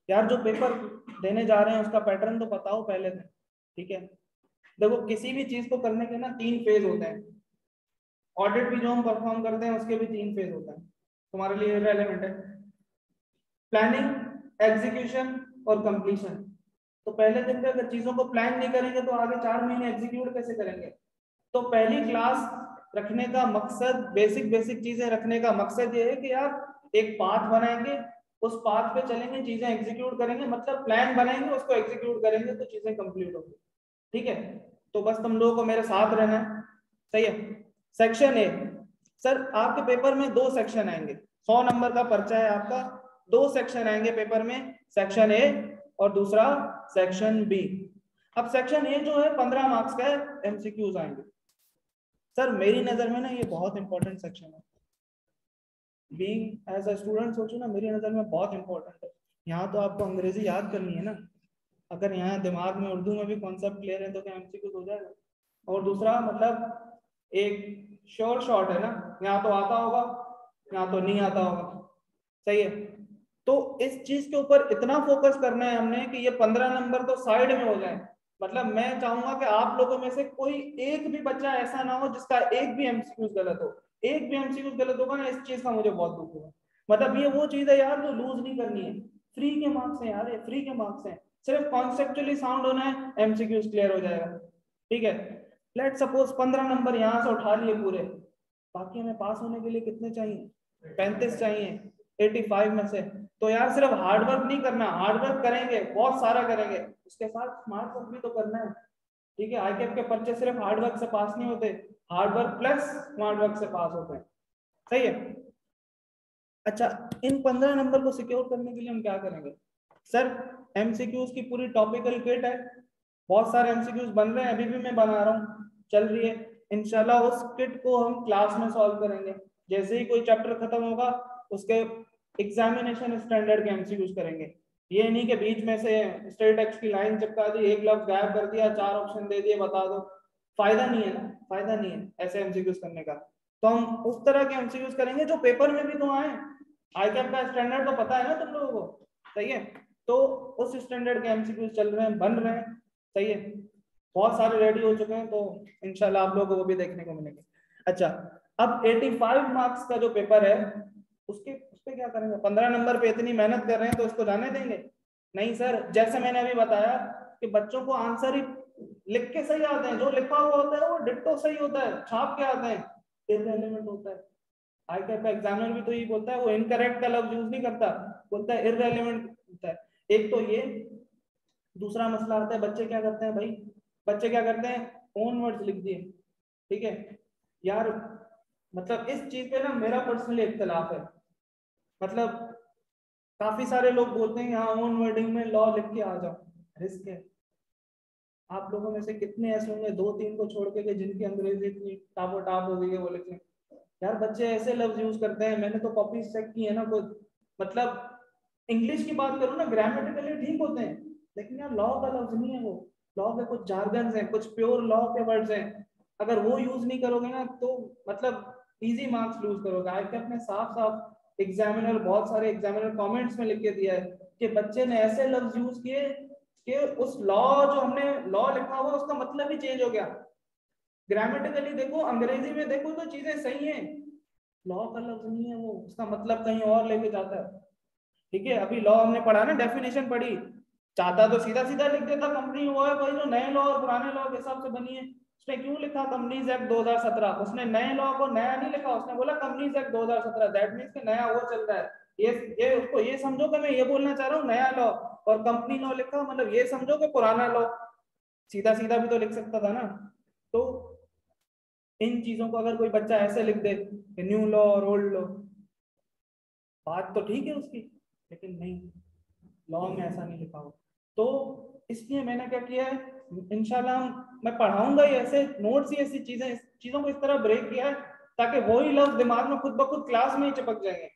यार जो पेपर देने जा रहे हैं उसका पैटर्न तो बताओ पहले से, ठीक है। देखो किसी भी चीज को करने के ना 3 फेज होते हैं, ऑडिट भी जो हम परफॉर्म करते हैं उसके भी 3 फेज होते हैं, तुम्हारे लिए रेलेवेंट है, प्लानिंग, एग्जीक्यूशन और कंप्लीशन। तो पहले दिन पे अगर चीजों को प्लान नहीं करेंगे तो आगे 4 महीने एग्जीक्यूट कैसे करेंगे। तो पहली क्लास रखने का मकसद, बेसिक बेसिक चीजें रखने का मकसद ये है कि यार एक पाथ बनाएंगे, उस पाथ पे चलेंगे, चीजें एग्जीक्यूट करेंगे, मतलब प्लान बनाएंगे उसको एग्जीक्यूट करेंगे तो चीजें कंप्लीट होंगी, ठीक है। तो बस तुम लोगों को मेरे साथ रहना है। सही है। सेक्शन ए, सर आपके पेपर में 2 सेक्शन आएंगे, 100 नंबर का पर्चा है आपका, 2 सेक्शन आएंगे पेपर में, सेक्शन ए और दूसरा सेक्शन बी। अब सेक्शन ए जो है 15 मार्क्स का है, एमसीक्यूज आएंगे। सर मेरी नजर में ना ये बहुत इंपॉर्टेंट सेक्शन है, बीइंग एज अ स्टूडेंट सोचो ना, मेरी नजर में बहुत इंपॉर्टेंट है। यहाँ तो आपको अंग्रेजी याद करनी है ना, अगर यहाँ दिमाग में उर्दू में भी कॉन्सेप्ट क्लियर है तो क्या एमसीक्यू हो जाएगा। और दूसरा मतलब एक श्योर शॉट है ना, यहाँ तो आता होगा, यहाँ तो नहीं आता होगा। सही है। तो इस चीज के ऊपर इतना फोकस करना है हमने कि ये 15 नंबर तो साइड में हो जाए। मतलब मैं चाहूंगा कि आप लोगों में से कोई एक भी बच्चा ऐसा ना हो जिसका एक भी एमसीक्यूज गलत हो, एक भी एमसीक्यूज गलत होगा ना, इस चीज का मुझे बहुत दुख होगा। मतलब ये वो चीज है यार जो लूज नहीं करनी है, फ्री के मार्क्स हैं यार, ये फ्री के मार्क्स हैं, सिर्फ कॉन्सेप्चुअली साउंड होना है, एमसीक्यूज क्लियर हो जाएगा, ठीक है। लेट सपोज 15 नंबर यहाँ से उठा लिए पूरे, बाकी हमें पास होने के लिए कितने चाहिए, 35 चाहिए 85 में से। तो यार सिर्फ हार्ड वर्क नहीं करना, हार्ड वर्क करेंगे बहुत सारा करेंगे, उसके साथ स्मार्ट वर्क भी तो करना है, ठीक है। आईकेएफ के पर्चे सिर्फ हार्ड वर्क से पास नहीं होते, hard work plus smart work से पास होते हैं। सही है। अच्छा, इन 15 नंबर को सिक्योर करने के लिए हम क्या करेंगे। सर एमसीक्यूज की पूरी टॉपिकल किट है, बहुत सारे एमसीक्यूज बन रहे हैं, अभी भी मैं बना रहा हूँ, चल रही है। इंशाल्लाह उस किट को हम क्लास में सॉल्व करेंगे, जैसे ही कोई चैप्टर खत्म होगा उसके एग्जामिनेशन स्टैंडर्ड के एमसीक्यूज करेंगे। ये नहीं कि बीच में से स्टेट टेक्स्ट की लाइन चिपका दी, एक लफ्ज गायब कर दिया, 4 ऑप्शन दे दिए, बता दो, फायदा नहीं है ना, फायदा नहीं है ऐसे एमसीक्यूज करने का। तो हम उस तरह के एमसीक्यूज करेंगे जो पेपर में भी तो आए, आईकैप का स्टैंडर्ड तो पता है ना तुम लोगों को। सही है। तो उस स्टैंडर्ड के एमसीक्यूज चल रहे हैं, बन रहे हैं। सही है, बहुत सारे रेडी हो चुके हैं, तो इंशाल्लाह आप लोगों को वो भी देखने को मिलेंगे। अच्छा, अब 85 मार्क्स का जो पेपर है उसके उस पे क्या करेंगे, 15 नंबर पे इतनी मेहनत कर रहे हैं तो उसको जाने देंगे। नहीं सर, जैसे मैंने अभी बताया कि बच्चों को आंसर ही लिख के सही आते हैं, जो लिखा हुआ होता है वो डिट्टो सही होता है, छाप के आते हैं, इररेलेवेंट होता है। आईकैप का एग्जामिनर भी तो यही बोलता है, वो इनकरेक्ट का लफ्ज यूज नहीं करता, बोलता है इररेलेवेंट होता है। एक तो ये, दूसरा मसला आता है बच्चे क्या करते हैं भाई, बच्चे क्या करते हैं ओन वर्ड्स लिख दिए। ठीक है यार, मतलब इस चीज पे ना मेरा पर्सनली इख्तिलाफ है। मतलब काफी सारे लोग बोलते हैं यहाँ ओन वर्डिंग में लॉ लिख के आ जाओ, रिस्क है। आप लोगों में से कितने ऐसे होंगे, दो तीन को छोड़ के जिनकी अंग्रेजी इतनी टापो टाप हो गई है वो लिखें। यार बच्चे ऐसे लफ्ज यूज करते हैं, मैंने तो कॉपी चेक की है ना खुद। मतलब इंग्लिश की बात करूँ ना, ग्रामेटिकली ठीक होते हैं, लेकिन यार लॉ का लफ्ज नहीं है वो। लॉ के कुछ जार्गन्स हैं, कुछ प्योर लॉ के वर्ड्स हैं, अगर वो यूज नहीं करोगे ना तो मतलब इजी मार्क्स लूज करोगे। आज अपने साफ साफ एग्जामिनर, बहुत सारे एग्जामिनर कमेंट्स में लिख के दिया है कि बच्चे ने ऐसे लफ्ज यूज किए कि उस लॉ, जो हमने लॉ लिखा हुआ उसका मतलब ही चेंज हो गया। ग्रामेटिकली देखो, अंग्रेजी में देखो तो चीजें सही हैं, लॉ का लफ्ज नहीं है वो, उसका मतलब कहीं और लेके जाता है। ठीक है, अभी लॉ हमने पढ़ा ना, डेफिनेशन पढ़ी, चाहता तो सीधा सीधा लिख देता कंपनी वो है भाई जो नए लॉ और पुराने लॉ के हिसाब से बनी है। उसने क्यों लिखा कंपनीज एक्ट 2017? उसने नए लॉ को नया नहीं लिखा, उसने बोला कंपनीज एक्ट 2017, दैट मींस कि नया वो चल रहा है। ये उसको ये समझो कि मैं ये बोलना चाह रहा हूँ नया लॉ, और कंपनी लॉ लिखा मतलब ये समझो कि पुराना लॉ। सीधा सीधा भी तो लिख सकता था ना। तो इन चीजों को अगर कोई बच्चा ऐसे लिख दे कि न्यू लॉ और ओल्ड लॉ, बात तो ठीक है उसकी, लेकिन नहीं, लॉ में ऐसा नहीं लिखा हो। तो इसलिए मैंने क्या किया है, इंशाल्लाह मैं पढ़ाऊंगा ही ऐसे नोट्स ही ऐसी चीजें, इस चीजों को इस तरह ब्रेक किया है ताकि वही लफ्ज दिमाग में खुद ब खुद क्लास में ही चिपक जाएंगे।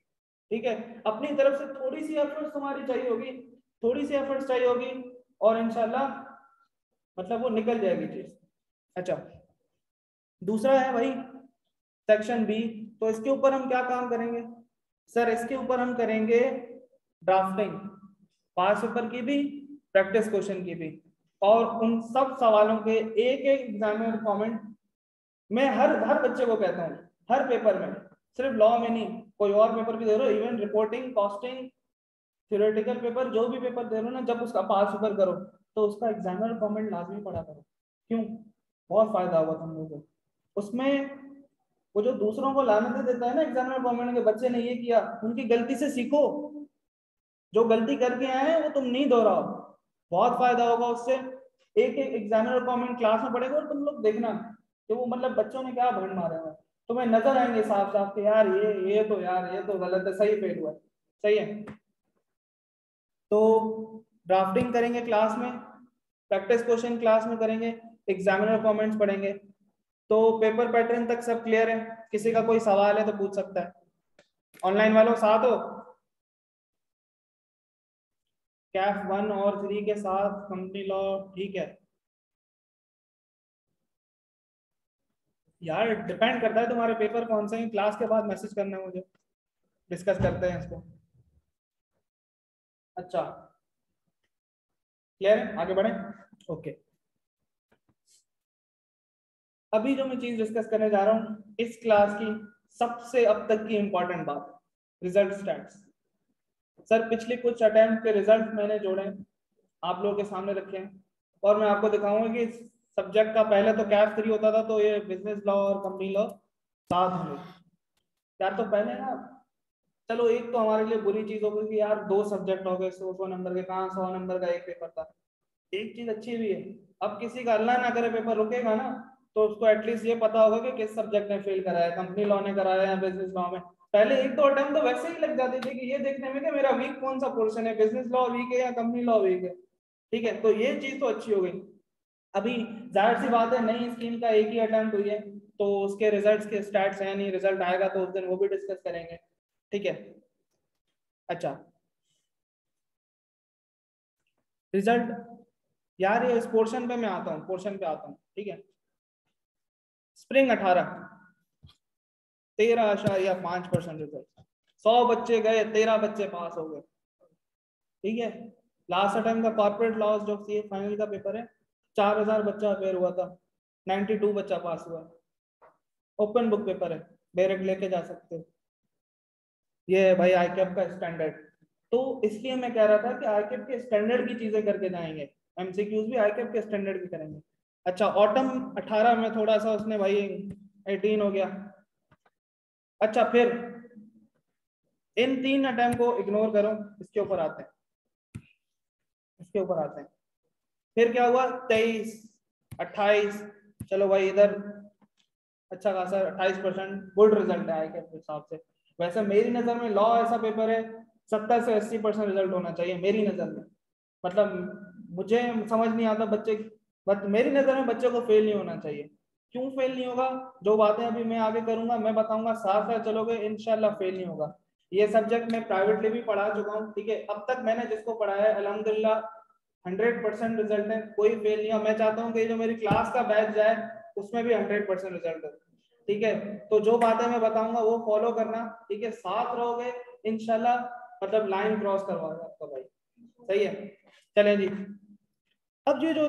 ठीक है, अपनी तरफ से थोड़ी सी एफर्ट्स तुम्हारी चाहिए होगी, थोड़ी सी एफर्ट्स चाहिए होगी, और इंशाल्लाह मतलब वो निकल जाएगी चीज। अच्छा, दूसरा है भाई सेक्शन बी। तो इसके ऊपर हम क्या काम करेंगे सर? इसके ऊपर हम करेंगे ड्राफ्टिंग, पास पेपर की भी, प्रैक्टिस क्वेश्चन की भी, और उन सब सवालों के एक एक एग्जामिनर कमेंट। मैं हर हर बच्चे को कहता हूँ, हर पेपर में, सिर्फ लॉ में नहीं, कोई और पेपर भी दे रहे हो, even reporting, costing, theoretical paper, जो भी पेपर दे रहे हो ना, जब उसका पास पेपर करो तो उसका एग्जामिनर कमेंट लाजमी पढ़ा करो। क्यों? बहुत फायदा होगा तुम लोगों को उसमें। वो जो दूसरों को लानतें देता है ना एग्जामिनर कमेंट के, बच्चे ने ये किया, उनकी गलती से सीखो, जो गलती करके आए हैं वो तुम नहीं दोहराओ, बहुत फायदा होगा उससे। एक एक एग्जामिनर कमेंट क्लास में पढ़ेगा और तुम लोग देखना कि वो मतलब बच्चों ने क्या भंड मारे हुए हैं, तुम्हें नजर आएंगे साफ साफ कि यार ये तो यार ये तो गलत है, सही फेल हुआ है। सही है, तो ड्राफ्टिंग करेंगे क्लास में, प्रैक्टिस क्वेश्चन क्लास में करेंगे, एग्जामिनर कमेंट्स पढ़ेंगे। तो पेपर पैटर्न तक सब क्लियर है? किसी का कोई सवाल है तो पूछ सकता है। ऑनलाइन वालों साथ हो? कैफ 1 और 3 के साथ कंपनी लॉ ठीक है? यार डिपेंड करता है तुम्हारे पेपर कौन से हैं, क्लास के बाद मैसेज करना है मुझे, डिस्कस करते हैं इसको। अच्छा, क्लियर है, आगे बढ़े। ओके, अभी जो मैं चीज डिस्कस करने जा रहा हूँ इस क्लास की सबसे अब तक की इंपॉर्टेंट बात, रिजल्ट स्टैट्स। सर पिछले कुछ अटेम्प्ट के रिजल्ट मैंने जोड़े, आप लोगों के सामने रखे हैं, और मैं आपको दिखाऊंगा कि सब्जेक्ट का पहले तो कैफ 3 होता था, तो ये बिजनेस लॉ और कंपनी लॉ साथ होंगे। यार तो पहले ना, चलो एक तो हमारे लिए बुरी चीज हो गई कि यार 2 सब्जेक्ट हो गए, 100 नंबर के, कहाँ 100 नंबर का एक पेपर था। एक चीज अच्छी भी है, अब किसी का अल्लाह ना करे पेपर रुकेगा ना, तो उसको एटलीस्ट ये पता होगा कि किस सब्जेक्ट में फेल करा है, कंपनी लॉ ने कराया या बिजनेस लॉ में। पहले एक दो अटेम्प्ट तो वैसे ही लग जाते थे कि ये देखने में कि मेरा वीक कौन सा पोर्शन है, बिजनेस लॉ वीक है या कंपनी लॉ वीक है। ठीक है, तो ये चीज तो अच्छी हो गई। अभी जाहिर सी बात है नई स्कीम का एक ही अटेम्प्ट हुई है, तो उसके रिजल्ट्स के स्टैट्स है नहीं, रिजल्ट आएगा तो उस दिन वो भी डिस्कस करेंगे। ठीक है, अच्छा, रिजल्ट, यार ये इस पोर्शन पे मैं आता हूँ, पोर्शन पे आता हूँ। ठीक है, स्प्रिंग 18, 13.5% रिजल्ट, 100 बच्चे गए, 13 बच्चे पास हो गए। ठीक है, लास्ट टाइम का कॉर्पोरेट लॉस जो सी फाइनल का पेपर है, 4,000 बच्चा अपेयर हुआ था, 92 बच्चा पास हुआ। ओपन बुक पेपर है, डायरेक्ट लेके जा सकते हो। ये है भाई आईकैप का स्टैंडर्ड। तो इसलिए मैं कह रहा था कि आईकैप के स्टैंडर्ड की चीजें करके जाएंगे, एमसीक्यूज भी आईकैप के स्टैंडर्ड की करेंगे। अच्छा ऑटम 18 में थोड़ा सा उसने भाई 18 हो गया। अच्छा फिर इन 3 अटेम्प्ट को इग्नोर करो, इसके ऊपर आते हैं, इसके ऊपर आते हैं। फिर क्या हुआ 23, 28, चलो भाई इधर अच्छा खासा 28% गुड रिजल्ट आया के हिसाब से। वैसे मेरी नजर में लॉ ऐसा पेपर है 70 से 80% रिजल्ट होना चाहिए मेरी नजर में। मतलब मुझे समझ नहीं आता बच्चे, बट मेरी नजर में बच्चे को फेल नहीं होना चाहिए। क्यों फेल नहीं होगा? जो बातें अभी मैं आगे करूंगा मैं बताऊंगा, साथ साथ चलोगे इंशाल्लाह फेल नहीं होगा। ये सब्जेक्ट मैं प्राइवेटली भी पढ़ा चुका हूँ, ठीक है। अब तक मैंने जिसको पढ़ाया है अल्हम्दुलिल्लाह 100% रिजल्ट है, कोई फेल नहीं है। मैं चाहता हूँ कि जो मेरी क्लास का बैच जाए उसमें भी 100% रिजल्ट है, ठीक है। तो जो बातें मैं बताऊंगा वो फॉलो करना, ठीक है, साथ रहोगे इंशाल्लाह, मतलब लाइन क्रॉस करवाएगा आपका भाई, सही है। चलें जी, अब ये जो,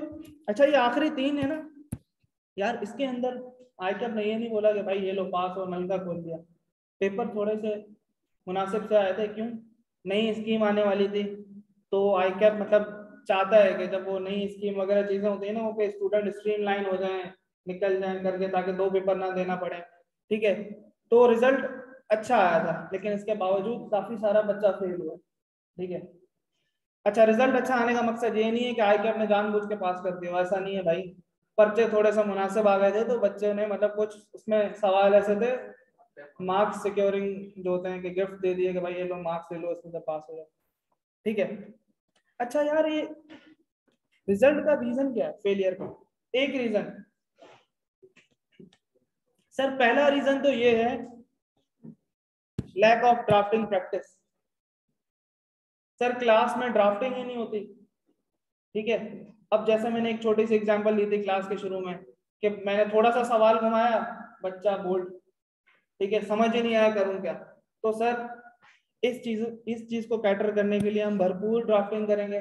अच्छा ये आखिरी 3 है ना यार, इसके अंदर आई कैप ने ये नहीं बोला कि भाई ये लो पास और नल का खोल दिया। पेपर थोड़े से मुनासिब से आए थे, क्यों? नई स्कीम आने वाली थी, तो आई कैप मतलब चाहता है कि जब वो नई स्कीम वगैरह चीजें होती है ना, वो कि स्टूडेंट स्ट्रीम लाइन हो जाए, निकल जाए करके, ताकि 2 पेपर ना देना पड़े, ठीक है। तो रिजल्ट अच्छा आया था, लेकिन इसके बावजूद काफी सारा बच्चा फेल हुआ, ठीक है। अच्छा रिजल्ट अच्छा आने का मकसद ये नहीं है कि आई कैप ने जानबूझ के पास कर दिया, ऐसा नहीं है भाई। पर्चे थोड़े से मुनासिब आ गए थे तो बच्चे ने मतलब कुछ उसमें सवाल ऐसे थे, मार्क्स सिक्योरिंग जो होते हैं कि गिफ्ट दे दिए कि भाई ये लो मार्क्स ले लो इसमें से पास हो जाए, ठीक है। अच्छा यार ये रिजल्ट का रीजन क्या है फेलियर का? एक रीजन सर, पहला रीजन तो ये है lack of drafting practice. Sir class में ड्राफ्टिंग ही नहीं होती, ठीक है। अब जैसे मैंने एक छोटी सी एग्जांपल ली थी क्लास के शुरू में कि मैंने थोड़ा सा सवाल घुमाया, बच्चा बोल्ड, ठीक है, समझ ही नहीं आया करूं क्या। तो सर इस चीज को कैटर करने के लिए हम भरपूर ड्राफ्टिंग करेंगे,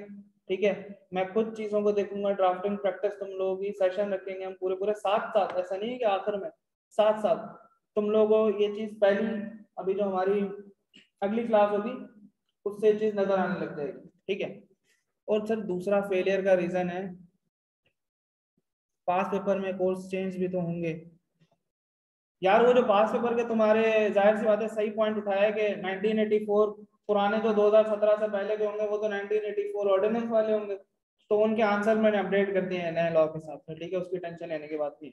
ठीक है। मैं खुद चीजों को देखूंगा, ड्राफ्टिंग प्रैक्टिस तुम लोगों की सेशन रखेंगे हम पूरे पूरे साथ साथ, ऐसा नहीं है कि आखिर में, साथ साथ तुम लोगों को ये चीज पहली, अभी जो हमारी अगली क्लास होगी उससे ये चीज नजर आने लग जाएगी, ठीक है। और सर दूसरा फेलियर का रीजन है पास पेपर में कोर्स चेंज भी तो होंगे। यार वो जो पास पेपर के तुम्हारे, जाहिर सी बात है सही पॉइंट उठाया कि 1984 पुराने जो 2017 से पहले के होंगे वो तो 1984 ऑर्डिनेंस वाले होंगे, तो उनके आंसर मैंने अपडेट कर दिए हैं नए लॉ के हिसाब से, ठीक है, उसकी टेंशन लेने की बात नहीं।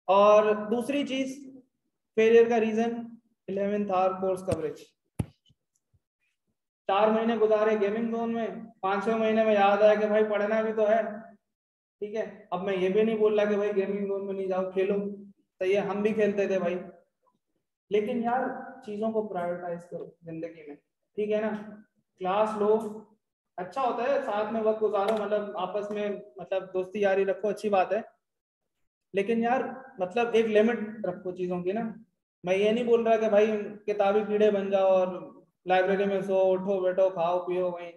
और दूसरी चीज फेलियर का reason 11th our course coverage. 4 महीने गुजारे गेमिंग जोन में, 5वें महीने में याद आया कि भाई पढ़ना भी तो है, ठीक है। अब मैं ये भी नहीं बोल रहा कि भाई गेमिंग जोन में नहीं जाओ खेलो, सही है, हम भी खेलते थे भाई, लेकिन यार चीजों को प्रायोरिटाइज करो जिंदगी में, ठीक है ना। क्लास लो, अच्छा होता है साथ में वक्त गुजारो, मतलब आपस में मतलब दोस्ती यारी रखो, अच्छी बात है, लेकिन यार मतलब एक लिमिट रखो चीजों की ना। मैं ये नहीं बोल रहा कि भाई किताबी कीड़े बन जाओ और लाइब्रेरी में सो उठो बैठो खाओ पियो, वहीं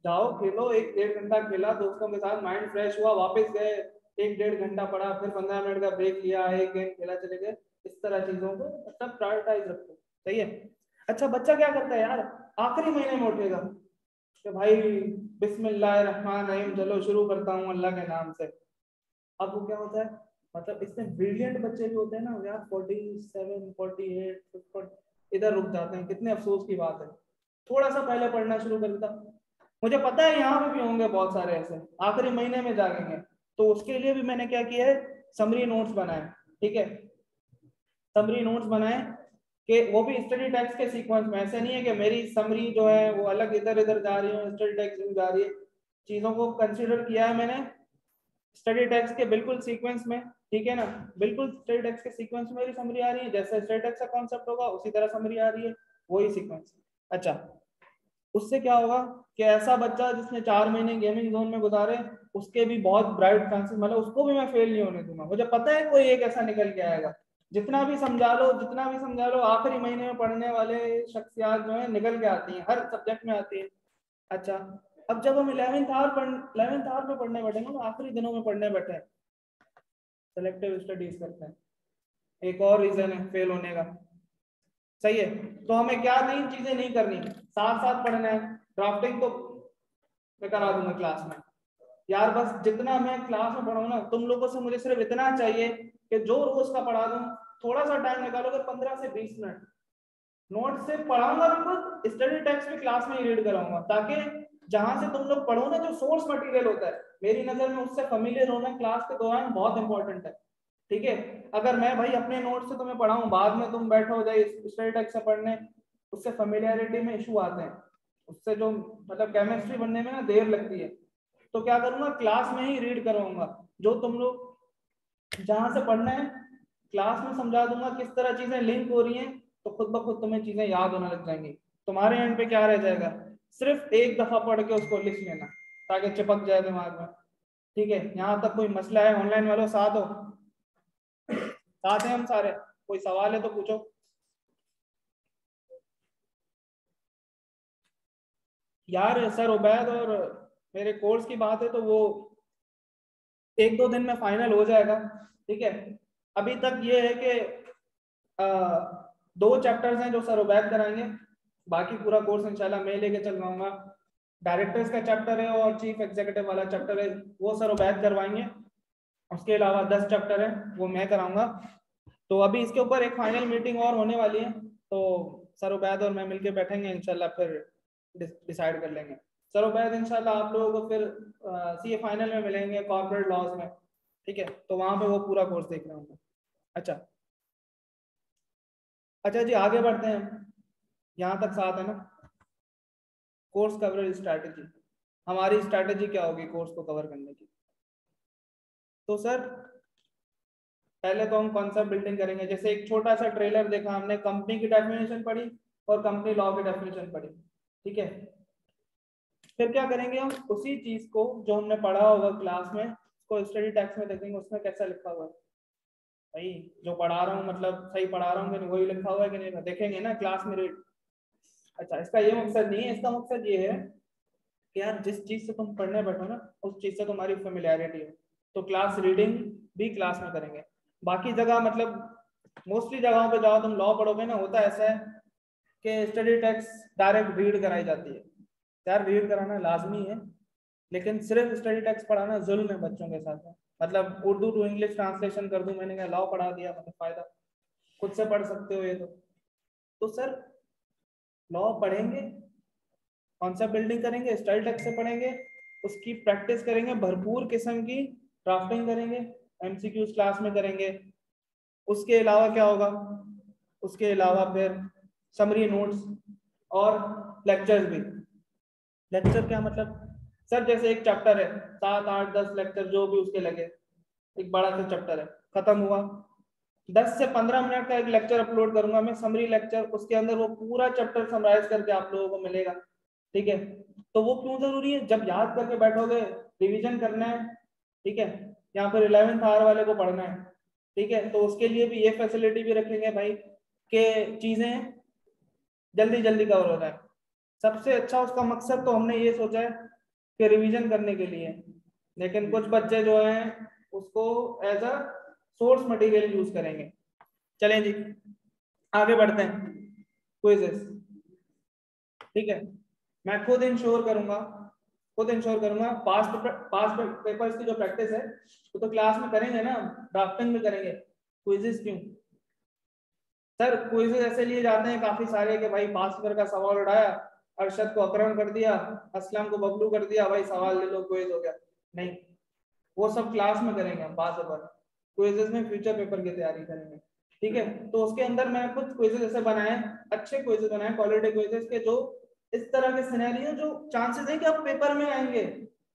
जाओ खेलो, 1-1.5 घंटा खेला दोस्तों के साथ, माइंड फ्रेश हुआ, वापस गए 1-1.5 घंटा पढ़ा, फिर 15 मिनट का ब्रेक लिया, एक गेम खेला, चले गए। इस तरह चीजों को मतलब प्रायोरिटाइज रखो, सही है। अच्छा बच्चा क्या करता है यार, आखिरी महीने में उठेगा कि भाई बिस्मिल्लाहिर्रहमानिर्रहीम चलो शुरू करता हूँ अल्लाह के नाम से। अब वो क्या होता है, मतलब इसमें ब्रिलियंट बच्चे भी होते हैं ना यार, 47, 48, 50 इधर रुक जाते हैं, कितने अफसोस की बात है। थोड़ा सा पहले पढ़ना शुरू कर देता, मुझे पता है यहाँ पे भी होंगे बहुत सारे ऐसे आखिरी महीने में जागेंगे, तो उसके लिए भी मैंने क्या किया है, समरी नोट्स बनाए, ठीक है। समरी नोट्स बनाए कि वो भी स्टडी टेक्स्ट के सीक्वेंस में, ऐसे नहीं है कि मेरी समरी जो है वो अलग इधर इधर जा रही है, स्टडी टेक्स्ट जा रही है। चीजों को कंसिडर किया है मैंने स्टडी टेक्स्ट के बिल्कुल सीक्वेंस में, ठीक है ना, बिल्कुल स्टडी टेक्स्ट के सीक्वेंस में मेरी समरी आ रही है, जैसे स्टडी टेक्स्ट का कॉन्सेप्ट होगा उसी तरह समरी आ रही है, वही सीक्वेंस। अच्छा उससे क्या होगा कि ऐसा बच्चा जिसने 4 महीने गेमिंग जोन में गुजारे, उसके भी बहुत ब्राइट चांसेस, मतलब उसको भी मैं फेल नहीं होने दूंगा, मुझे पता है कोई एक ऐसा निकल के आएगा। जितना भी समझा लो, जितना भी समझा लो, आखिरी महीने में पढ़ने वाले शख्सियात जो है निकल के आती हैं, हर सब्जेक्ट में आती है। अच्छा अब जब हम 11th आवर में पढ़ने बैठेंगे ना, आखिरी दिनों में पढ़ने बैठे, सेलेक्टिव स्टडीज करते हैं, एक और रीजन है फेल होने का, सही है। तो हमें क्या नई चीजें नहीं करनी, साथ साथ पढ़ना है। ड्राफ्टिंग तो मैं करा दूंगा क्लास में, यार बस जितना मैं क्लास में पढ़ाऊँ ना, तुम लोगों से मुझे सिर्फ इतना चाहिए कि जो रोज का पढ़ा दूं, थोड़ा सा टाइम निकालोगे 15 से 20 मिनट, नोट से पढ़ाऊंगा भी खुद, स्टडी टेक्स्ट भी क्लास में ही रीड कराऊंगा, ताकि जहां से तुम लोग पढ़ो ना, जो सोर्स मटेरियल होता है मेरी नजर में उससे फेमिलियर होना क्लास के दौरान बहुत इंपॉर्टेंट है। ठीक है, अगर मैं भाई अपने नोट से तुम्हें पढ़ाऊं, बाद में तुम बैठो जाए स्टडी टेक्स्ट से पढ़ने, उससे फेमिलियरिटी में इशू आते हैं, उससे जो मतलब केमिस्ट्री बनने में ना देर लगती है। तो क्या करूंगा, क्लास में ही रीड करवाऊंगा, जो तुम लोग जहां से पढ़ना है क्लास में समझा दूंगा, किस तरह चीजें लिंक हो रही हैं, तो खुद ब खुद तुम्हें चीजें याद होने लग जाएंगी। तुम्हारे एंड पे क्या रह जाएगा, सिर्फ एक दफा पढ़ के उसको लिख लेना, ताकि चिपक जाए दिमाग में। ठीक है, यहाँ तक कोई मसला है? ऑनलाइन वालों साथ हो? साथ हैं हम सारे? कोई सवाल है तो पूछो। यार सर उबैद, और मेरे कोर्स की बात है तो वो 1-2 दिन में फाइनल हो जाएगा। ठीक है, अभी तक ये है कि 2 चैप्टर्स हैं जो सर उबैद कराएंगे, बाकी पूरा कोर्स इंशाल्लाह मैं लेके चल रहा। डायरेक्टर्स का चैप्टर है और चीफ एग्जीक्यूटिव वाला चैप्टर है, वो सर उबैद करवाएंगे। उसके अलावा 10 चैप्टर है, वो मैं कराऊंगा। तो अभी इसके ऊपर एक फाइनल मीटिंग और होने वाली है, तो सर उबैद और मैं मिलके बैठेंगे इंशाल्लाह, फिर डिसाइड कर लेंगे। सर उबैद इंशाल्लाह आप लोगों को फिर सीए फाइनल में मिलेंगे कॉर्पोरेट लॉज में। ठीक है, तो वहां पे वो पूरा कोर्स देख रहे होंगे। अच्छा, अच्छा जी, आगे बढ़ते हैं। यहाँ तक साथ है ना? कोर्स कवरेज स्ट्रैटेजी, हमारी स्ट्रैटेजी क्या होगी कोर्स को कवर करने की? तो सर पहले तो हम कॉन्सेप्ट बिल्डिंग करेंगे, जैसे एक छोटा सा ट्रेलर देखा हमने, कंपनी की डेफिनेशन पढ़ी और कंपनी लॉ की डेफिनेशन पढ़ी। ठीक है, फिर क्या करेंगे, हम उसी चीज को जो हमने पढ़ा होगा क्लास में, उसको स्टडी टेक्स्ट में देखेंगे, उसमें कैसा लिखा हुआ है भाई, जो पढ़ा रहा हूँ मतलब सही पढ़ा रहा हूँ कि नहीं, वही लिखा हुआ है कि नहीं, देखेंगे ना क्लास में रीड। अच्छा, इसका ये मकसद नहीं है, इसका मकसद ये है कि यार जिस चीज से तुम पढ़ने बैठो ना, उस चीज से तुम्हारी फेमिलियरिटी हो, तो क्लास रीडिंग भी क्लास में करेंगे। बाकी जगह मतलब मोस्टली जगहों पे जाओ तुम लॉ पढ़ोगे ना, होता ऐसा है कि स्टडी टेक्स्ट डायरेक्ट रीड कराई जाती है। यार रीड कराना लाजमी है, लेकिन सिर्फ स्टडी टेक्स्ट पढ़ाना जुल्म है बच्चों के साथ में। मतलब उर्दू टू इंग्लिश ट्रांसलेशन कर दूं, मैंने कहा लॉ पढ़ा दिया, मतलब फायदा, खुद से पढ़ सकते हो ये तो सर लॉ पढ़ेंगे, कॉन्सेप्ट बिल्डिंग करेंगे, स्टाइल टेक्स्ट से पढ़ेंगे, उसकी प्रैक्टिस करेंगे, भरपूर किस्म की ड्राफ्टिंग करेंगे, एमसीक्यूज क्लास में करेंगे। उसके अलावा क्या होगा, उसके अलावा फिर समरी नोट्स और लेक्चर्स भी। लेक्चर क्या मतलब, सर जैसे एक चैप्टर है, 7, 8, 10 लेक्चर जो भी उसके लगे, एक बड़ा सा चैप्टर है, खत्म हुआ, 10 से 15 मिनट का एक लेक्चर अपलोड करूंगा मैं, समरी लेक्चर, उसके अंदर वो पूरा चैप्टर समराइज करके आप लोगों को मिलेगा। ठीक है, तो वो क्यों जरूरी है, जब याद करके बैठोगे, रिवीजन करना है, ठीक है, या फिर 11th आवर वाले को पढ़ना है, ठीक है, तो उसके लिए भी ये फैसिलिटी भी रखेंगे भाई कि चीजें जल्दी जल्दी कवर हो जाए। सबसे अच्छा उसका मकसद तो हमने ये सोचा है कि रिवीजन करने के लिए, लेकिन कुछ बच्चे जो हैं उसको as a source material use करेंगे। चलें जी, आगे बढ़ते हैं, क्विजेस। ठीक है, मैं खुद इंश्योर करूंगा पास्ट पेपर्स की जो प्रैक्टिस है वो तो क्लास में करेंगे ना, ड्राफ्टिंग में करेंगे, क्विजेस क्यों? सर क्विजेस ऐसे लिए जाते हैं काफी सारे कि भाई पास्ट पेपर का सवाल उठाया, अरशद को अकरम कर दिया, असलम को बबलू कर दिया, भाई सवाल ले लो क्विज हो गया। नहीं, वो सब क्लास में करेंगे हम पास पेपर, क्विजेस में फ्यूचर पेपर की तैयारी करेंगे। ठीक है, तो उसके अंदर मैं कुछ क्विजेस ऐसे बनाए, अच्छे क्विजेस बनाए, क्वालिटी क्विजेस के, जो इस तरह के सिनेरियो जो चांसेस है कि आप पेपर में आएंगे।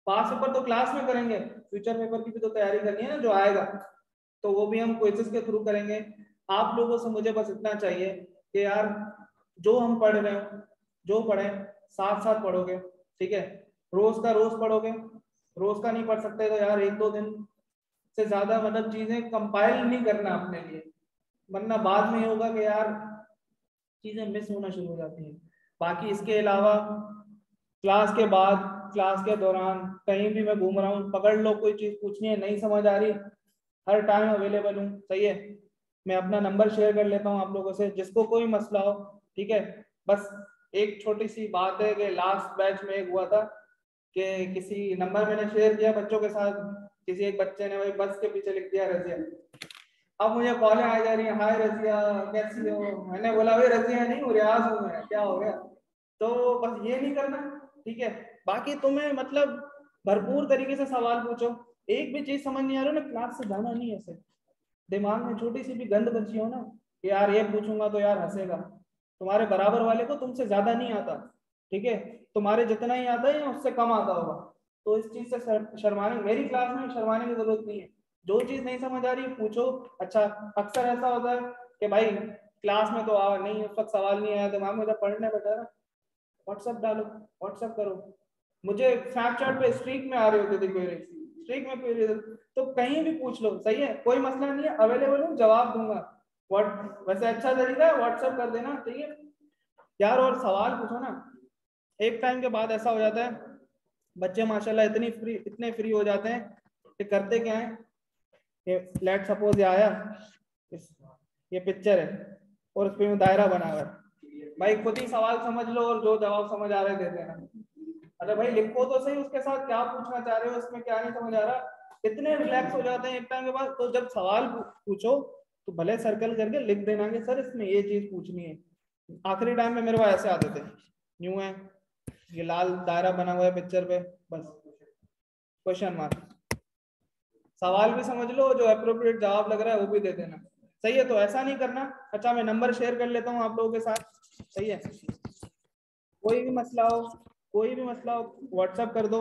पास पेपर तो क्लास में करेंगे, फ्यूचर पेपर की भी तो तैयारी करनी है ना जो आएगा, तो वो भी हम क्विजेस के थ्रू करेंगे। आप लोगों से मुझे बस इतना चाहिए कि यार जो हम पढ़ रहे हो, जो पढ़े साथ साथ पढ़ोगे। ठीक है, रोज का रोज पढ़ोगे, रोज का नहीं पढ़ सकते तो यार 1-2 दिन से ज्यादा मतलब चीजें कंपाइल नहीं करना अपने लिए, वरना बाद में ये होगा कि यार चीजें मिस होना शुरू हो जाती हैं। बाकी इसके अलावा क्लास के बाद, क्लास के दौरान कहीं भी मैं घूम रहा हूँ, पकड़ लो कोई चीज पूछनी है, नहीं समझ आ रही, हर टाइम अवेलेबल हूँ। सही है, मैं अपना नंबर शेयर कर लेता हूँ आप लोगों से, जिसको कोई मसला हो। ठीक है, बस एक छोटी सी बात है कि लास्ट बैच में एक हुआ था कि किसी नंबर मैंने शेयर किया बच्चों के साथ, किसी एक बच्चे ने भाई बस के पीछे लिख दिया रजिया। अब मुझे कॉलें आ जा रही है, हाय रजिया कैसी हो, मैंने बोला भाई रजिया नहीं हूँ, रियाज हूँ मैं, क्या हो गया। तो बस ये नहीं करना, ठीक है। बाकी तुम्हें मतलब भरपूर तरीके से सवाल पूछो, एक भी चीज समझ नहीं आ रही ना, क्लास से जाना नहीं। ऐसे दिमाग में छोटी सी भी गंद बची हो ना कि यार ये पूछूंगा तो यार हंसेगा, तुम्हारे बराबर वाले को तुमसे ज्यादा नहीं आता, ठीक है, तुम्हारे जितना ही आता है या उससे कम आता होगा, तो इस चीज से शर्माने, मेरी क्लास में शर्माने की जरूरत नहीं है। जो चीज नहीं समझ आ रही है पूछो। अच्छा, अक्सर ऐसा होता है कि भाई क्लास में तो नहीं उस वक्त सवाल नहीं आया दिमाग में, जब पढ़ने बैठा ना व्हाट्सएप डालो, व्हाट्सएप करो। मुझे स्नैपचैट पे स्ट्रीक में आ रही होती थी क्वेरी, स्ट्रीक में क्वेरी, तो कहीं भी पूछ लो, सही है, कोई मसला नहीं है, अवेलेबल हूँ, जवाब दूंगा। व्हाट वैसे अच्छा तरीका है व्हाट्सएप कर देना, ठीक है यार। और सवाल पूछो ना, एक टाइम के बाद ऐसा हो जाता है बच्चे माशाल्लाह इतने फ्री हो जाते हैं कि करते क्या है, लेट सपोज ये आया, ये पिक्चर है और उस पर दायरा बना हुआ है, भाई खुद ही सवाल समझ लो और जो जवाब समझ आ रहे दे देना। अरे भाई लिखो तो सही उसके साथ क्या पूछना चाह रहे हो, उसमें क्या नहीं समझ आ रहा। इतने रिलैक्स हो जाते हैं एक टाइम के बाद, तो जब सवाल पूछो तो भले सर्कल करके लिख देना कि सर इसमें ये चीज पूछनी है। आखिरी टाइम में मेरे को ऐसे आते थे, यूं है, ये लाल दायरा बना हुआ है पिक्चर पे, बस क्वेश्चन मार्क, सवाल भी समझ लो, जो अप्रोप्रिएट जवाब लग रहा है वो भी दे देना, सही है। तो ऐसा नहीं करना। अच्छा मैं नंबर शेयर कर लेता हूँ आप लोगों के साथ, सही है। कोई भी मसला हो, कोई भी मसला हो व्हाट्सएप कर दो।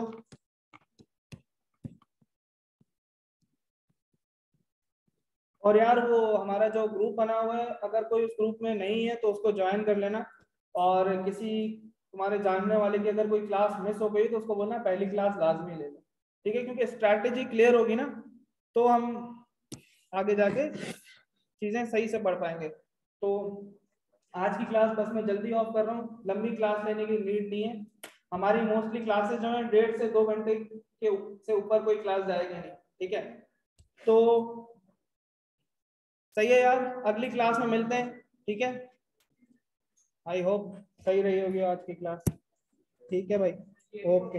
और यार वो हमारा जो ग्रुप बना हुआ है, अगर कोई उस ग्रुप में नहीं है तो उसको ज्वाइन कर लेना। और किसी तुम्हारे जानने वाले की अगर कोई क्लास मिस हो गई तो उसको बोलना पहली क्लास लाजमी ले लो, ठीक है, क्योंकि स्ट्रैटेजी क्लियर होगी ना तो हम आगे जाके चीजें सही से पढ़ पाएंगे। तो आज की क्लास बस मैं जल्दी ऑफ कर रहा हूँ, लंबी क्लास लेने की नीड नहीं है। हमारी मोस्टली क्लासेस जो है 1.5 से 2 घंटे के से ऊपर कोई क्लास जाएगी नहीं, ठीक है। तो सही है यार, अगली क्लास में मिलते हैं, ठीक है। आई होप सही रही होगी आज की क्लास, ठीक है भाई, ओके।